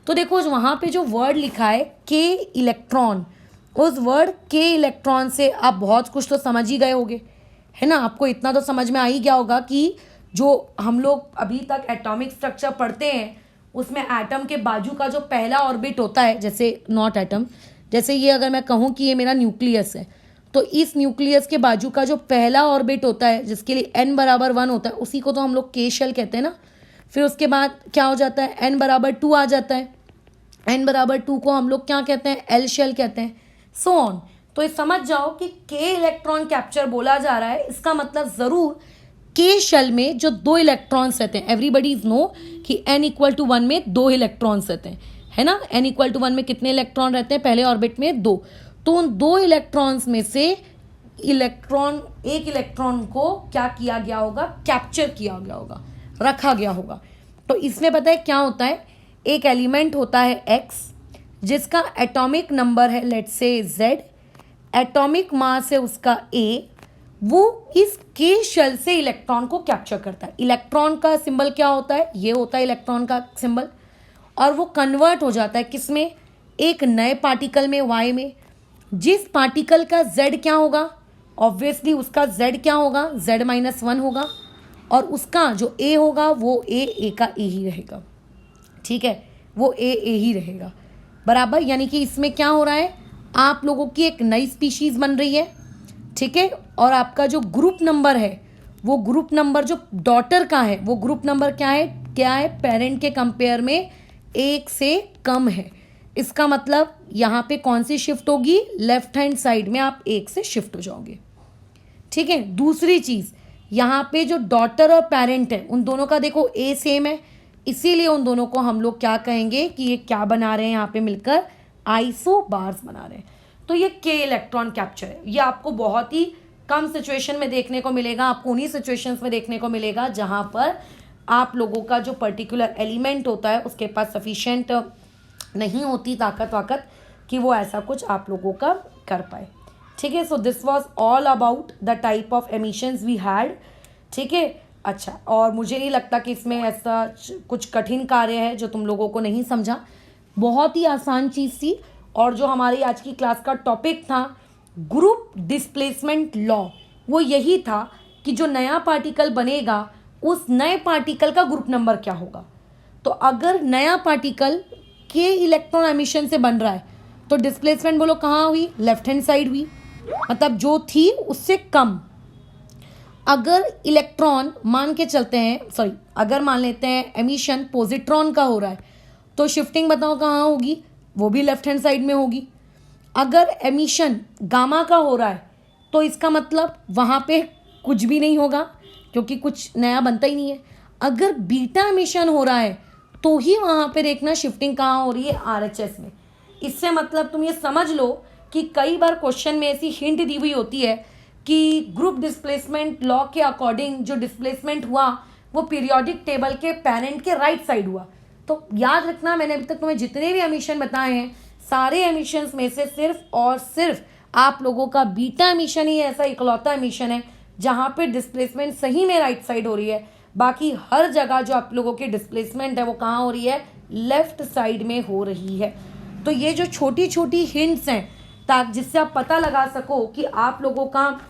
तो देखो वहाँ पे जो वर्ड लिखा है के इलेक्ट्रॉन, उस वर्ड के इलेक्ट्रॉन से आप बहुत कुछ तो समझ ही गए होगे, है ना? आपको इतना तो समझ में आ ही गया होगा कि जो हम लोग अभी तक एटॉमिक स्ट्रक्चर पढ़ते हैं उसमें एटम के बाजू का जो पहला ऑर्बिट होता है, जैसे नॉट एटम, जैसे ये अगर मैं कहूँ कि ये मेरा न्यूक्लियस है, तो इस न्यूक्लियस के बाजू का जो पहला ऑर्बिट होता है जिसके लिए n बराबर 1 होता है, उसी को तो हम लोग के शेल कहते हैं ना। फिर उसके बाद क्या हो जाता है? n बराबर 2 आ जाता है, n बराबर 2 को हम लोग क्या कहते हैं? एल शेल कहते हैं, सो ऑन। तो ये समझ जाओ कि के इलेक्ट्रॉन कैप्चर बोला जा रहा है, इसका मतलब ज़रूर के शेल में जो 2 इलेक्ट्रॉन्स रहते हैं, एवरीबडी इज नो कि n=1 में 2 इलेक्ट्रॉन्स रहते हैं, है ना? n=1 में कितने इलेक्ट्रॉन रहते हैं? पहले ऑर्बिट में 2। तो उन 2 इलेक्ट्रॉन्स में से एक इलेक्ट्रॉन को क्या किया गया होगा? कैप्चर किया गया होगा, रखा गया होगा। तो इसमें पता है क्या होता है? एक एलिमेंट होता है x जिसका एटॉमिक नंबर है let's say z, atomic mass है उसका a, वो इस के शेल से इलेक्ट्रॉन को कैप्चर करता है। इलेक्ट्रॉन का सिंबल क्या होता है? ये होता है इलेक्ट्रॉन का सिंबल। और वो कन्वर्ट हो जाता है किसमें? एक नए पार्टिकल में, y में। जिस पार्टिकल का z क्या होगा? ऑब्वियसली उसका z क्या होगा? z-1 होगा। और उसका जो a होगा वो a का a ही रहेगा। ठीक है, वो a ही रहेगा, बराबर। यानी कि इसमें क्या हो रहा है? आप लोगों की एक नई स्पीशीज़ बन रही है, ठीक है। और आपका जो ग्रुप नंबर है, वो ग्रुप नंबर जो डॉटर का है, वो ग्रुप नंबर क्या है? क्या है? पेरेंट के कंपेयर में 1 से कम है। इसका मतलब यहाँ पे कौन सी शिफ्ट होगी? लेफ्ट हैंड साइड में आप 1 से शिफ्ट हो जाओगे, ठीक है। दूसरी चीज़, यहाँ पे जो डॉटर और पेरेंट है उन दोनों का देखो ए सेम है, इसीलिए उन दोनों को हम लोग क्या कहेंगे कि ये क्या बना रहे हैं? यहाँ पे मिलकर आइसोबार्स बना रहे हैं। तो ये के इलेक्ट्रॉन कैप्चर है। ये आपको बहुत ही कम सिचुएशन में देखने को मिलेगा, आपको उन्हीं सिचुएशंस में देखने को मिलेगा जहाँ पर आप लोगों का जो पर्टिकुलर एलिमेंट होता है उसके पास सफिशिएंट नहीं होती ताकत कि वो ऐसा कुछ आप लोगों का कर पाए, ठीक है। So this was all about the type of emissions we had, ठीक है। अच्छा, और मुझे नहीं लगता कि इसमें ऐसा कुछ कठिन कार्य है जो तुम लोगों को नहीं समझा, बहुत ही आसान चीज़ थी। और जो हमारी आज की क्लास का टॉपिक था ग्रुप डिस्प्लेसमेंट लॉ, वो यही था कि जो नया पार्टिकल बनेगा उस नए पार्टिकल का ग्रुप नंबर क्या होगा। तो अगर नया पार्टिकल के इलेक्ट्रॉन एमिशन से बन रहा है तो डिस्प्लेसमेंट बोलो कहाँ हुई? लेफ्ट हैंड साइड हुई, मतलब जो थी उससे कम। अगर इलेक्ट्रॉन मान के चलते हैं, सॉरी, अगर मान लेते हैं एमिशन पॉजिट्रॉन का हो रहा है तो शिफ्टिंग बताओ कहाँ होगी? वो भी लेफ्ट हैंड साइड में होगी। अगर एमिशन गामा का हो रहा है तो इसका मतलब वहाँ पे कुछ भी नहीं होगा क्योंकि कुछ नया बनता ही नहीं है। अगर बीटा एमिशन हो रहा है तो ही वहाँ पे देखना शिफ्टिंग कहाँ हो रही है? RHS में। इससे मतलब तुम ये समझ लो कि कई बार क्वेश्चन में ऐसी हिंट दी हुई होती है कि ग्रुप डिस्प्लेसमेंट लॉ के अकॉर्डिंग जो डिस्प्लेसमेंट हुआ वो पीरियोडिक टेबल के पेरेंट के राइट साइड हुआ। तो याद रखना, मैंने अभी तक तुम्हें जितने भी एमिशन बताए हैं सारे एमिशंस में से सिर्फ और सिर्फ आप लोगों का बीटा एमिशन ही ऐसा इकलौता एमिशन है जहाँ पे डिस्प्लेसमेंट सही में राइट साइड हो रही है। बाकी हर जगह जो आप लोगों की डिस्प्लेसमेंट है वो कहाँ हो रही है? लेफ्ट साइड में हो रही है। तो ये जो छोटी छोटी हिंट्स हैं ताकि जिससे आप पता लगा सको कि आप लोगों का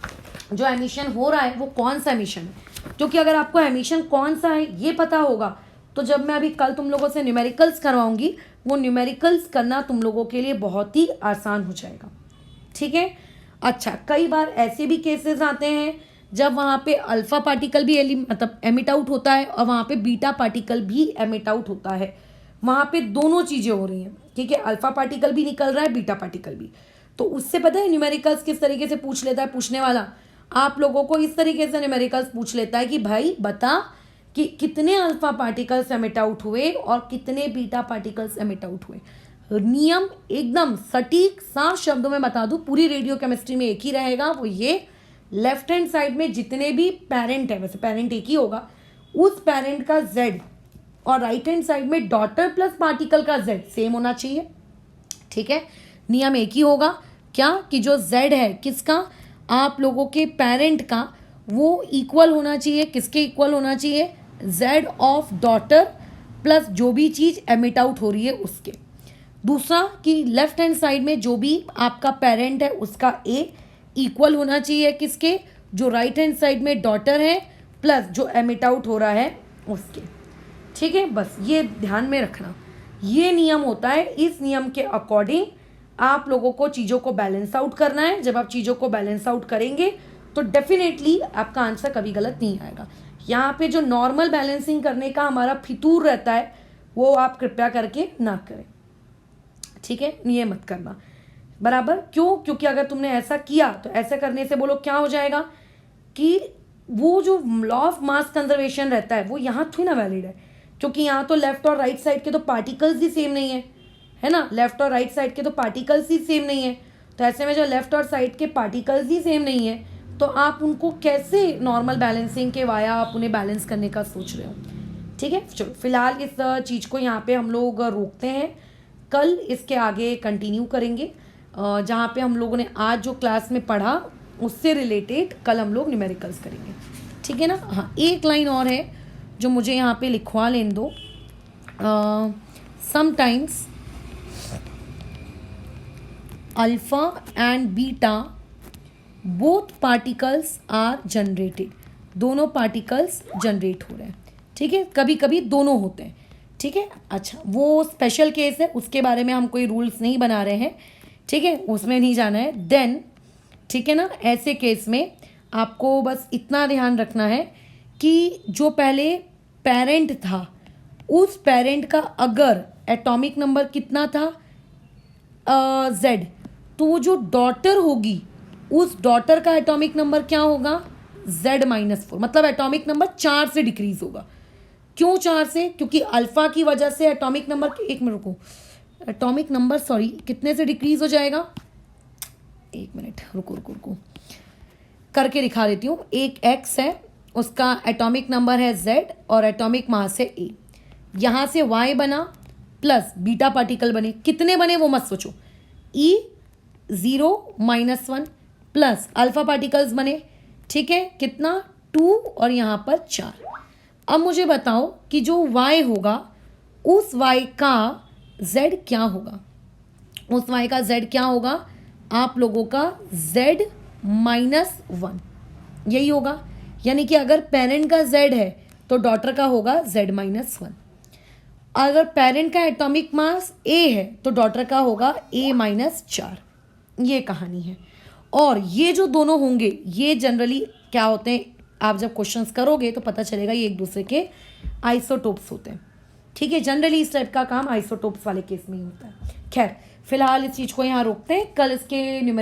जो एमिशन हो रहा है वो कौन सा एमिशन है, क्योंकि अगर आपको एमिशन कौन सा है ये पता होगा तो जब मैं अभी कल तुम लोगों से न्यूमेरिकल्स करवाऊंगी वो न्यूमेरिकल्स करना तुम लोगों के लिए बहुत ही आसान हो जाएगा। ठीक है। अच्छा, कई बार ऐसे भी केसेस आते हैं जब वहाँ पे अल्फा पार्टिकल भी मतलब एमिट आउट होता है और वहाँ पे बीटा पार्टिकल भी एमिट आउट होता है। वहाँ पे दोनों चीज़ें हो रही हैं। ठीक है, अल्फा पार्टिकल भी निकल रहा है, बीटा पार्टिकल भी। तो उससे पता है न्यूमेरिकल्स किस तरीके से पूछ लेता है पूछने वाला, आप लोगों को इस तरीके से न्यूमेरिकल्स पूछ लेता है कि भाई बता कि कितने अल्फा पार्टिकल्स एमिट आउट हुए और कितने बीटा पार्टिकल्स एमिट आउट हुए। नियम एकदम सटीक साफ शब्दों में बता दूं, पूरी रेडियो केमिस्ट्री में एक ही रहेगा, वो ये लेफ्ट हैंड साइड में जितने भी पेरेंट है, वैसे पेरेंट एक ही होगा, उस पेरेंट का जेड और राइट हैंड साइड में डॉटर प्लस पार्टिकल का जेड सेम होना चाहिए। ठीक है, नियम एक ही होगा क्या कि जो जेड है किसका, आप लोगों के पेरेंट का, वो इक्वल होना चाहिए, किसके इक्वल होना चाहिए, जेड ऑफ डॉटर प्लस जो भी चीज़ एमिट आउट हो रही है उसके। दूसरा कि लेफ्ट हैंड साइड में जो भी आपका पेरेंट है उसका ए इक्वल होना चाहिए किसके, जो राइट हैंड साइड में डॉटर है प्लस जो एमिट आउट हो रहा है उसके। ठीक है, बस ये ध्यान में रखना, ये नियम होता है। इस नियम के अकॉर्डिंग आप लोगों को चीज़ों को बैलेंस आउट करना है। जब आप चीज़ों को बैलेंस आउट करेंगे तो डेफिनेटली आपका आंसर कभी गलत नहीं आएगा। यहाँ पे जो नॉर्मल बैलेंसिंग करने का हमारा फितूर रहता है वो आप कृपया करके ना करें। ठीक है, ये मत करना बराबर। क्यों? क्योंकि अगर तुमने ऐसा किया तो ऐसा करने से बोलो क्या हो जाएगा कि वो जो लॉ ऑफ मास कंजर्वेशन रहता है वो यहाँ थोड़ी ना वैलिड है, क्योंकि यहाँ तो लेफ्ट और राइट साइड के तो पार्टिकल्स ही सेम नहीं है ना, लेफ्ट और राइट साइड के तो पार्टिकल्स ही सेम नहीं है। तो ऐसे में जो लेफ्ट और साइड के पार्टिकल्स ही सेम नहीं है तो आप उनको कैसे नॉर्मल बैलेंसिंग के वाया आप उन्हें बैलेंस करने का सोच रहे हो। ठीक है, चलो फिलहाल इस चीज़ को यहाँ पे हम लोग रोकते हैं, कल इसके आगे कंटिन्यू करेंगे। जहाँ पे हम लोगों ने आज जो क्लास में पढ़ा उससे रिलेटेड कल हम लोग न्यूमेरिकल्स करेंगे। ठीक है ना। हाँ, एक लाइन और है जो मुझे यहाँ पे लिखवा लेने दो। Sometimes alpha and beta both particles are generated, दोनों पार्टिकल्स जनरेट हो रहे हैं। ठीक है, कभी कभी दोनों होते हैं। ठीक है, अच्छा वो स्पेशल केस है, उसके बारे में हम कोई रूल्स नहीं बना रहे हैं। ठीक है, उसमें नहीं जाना है। देन ठीक है ना, ऐसे केस में आपको बस इतना ध्यान रखना है कि जो पहले पेरेंट था उस पेरेंट का अगर एटॉमिक नंबर कितना था जेड, तो वो जो डॉटर होगी उस डॉटर का एटॉमिक नंबर क्या होगा, Z-4, मतलब एटॉमिक नंबर 4 से डिक्रीज होगा। क्यों 4 से? क्योंकि अल्फा की वजह से एटॉमिक नंबर, एक मिनट रुको, एटॉमिक नंबर सॉरी कितने से डिक्रीज हो जाएगा, एक मिनट रुको करके दिखा देती हूँ। एक X है, उसका एटॉमिक नंबर है Z और एटॉमिक मास है A। यहाँ से Y बना प्लस बीटा पार्टिकल बने, कितने बने वो मत सोचो, E0-1 प्लस अल्फा पार्टिकल्स बने। ठीक है, कितना 2 और यहाँ पर 4। अब मुझे बताओ कि जो Y होगा उस Y का Z क्या होगा, उस Y का Z क्या होगा, आप लोगों का Z-1 यही होगा। यानी कि अगर पेरेंट का Z है तो डॉटर का होगा Z-1। अगर पेरेंट का एटॉमिक मास A है तो डॉटर का होगा A-4। ये कहानी है। और ये जो दोनों होंगे ये जनरली क्या होते हैं, आप जब क्वेश्चंस करोगे तो पता चलेगा ये एक दूसरे के आइसोटोप्स होते हैं। ठीक है, जनरली इस टाइप का काम आइसोटोप्स वाले केस में ही होता है। खैर फिलहाल इस चीज़ को यहाँ रोकते हैं, कल इसके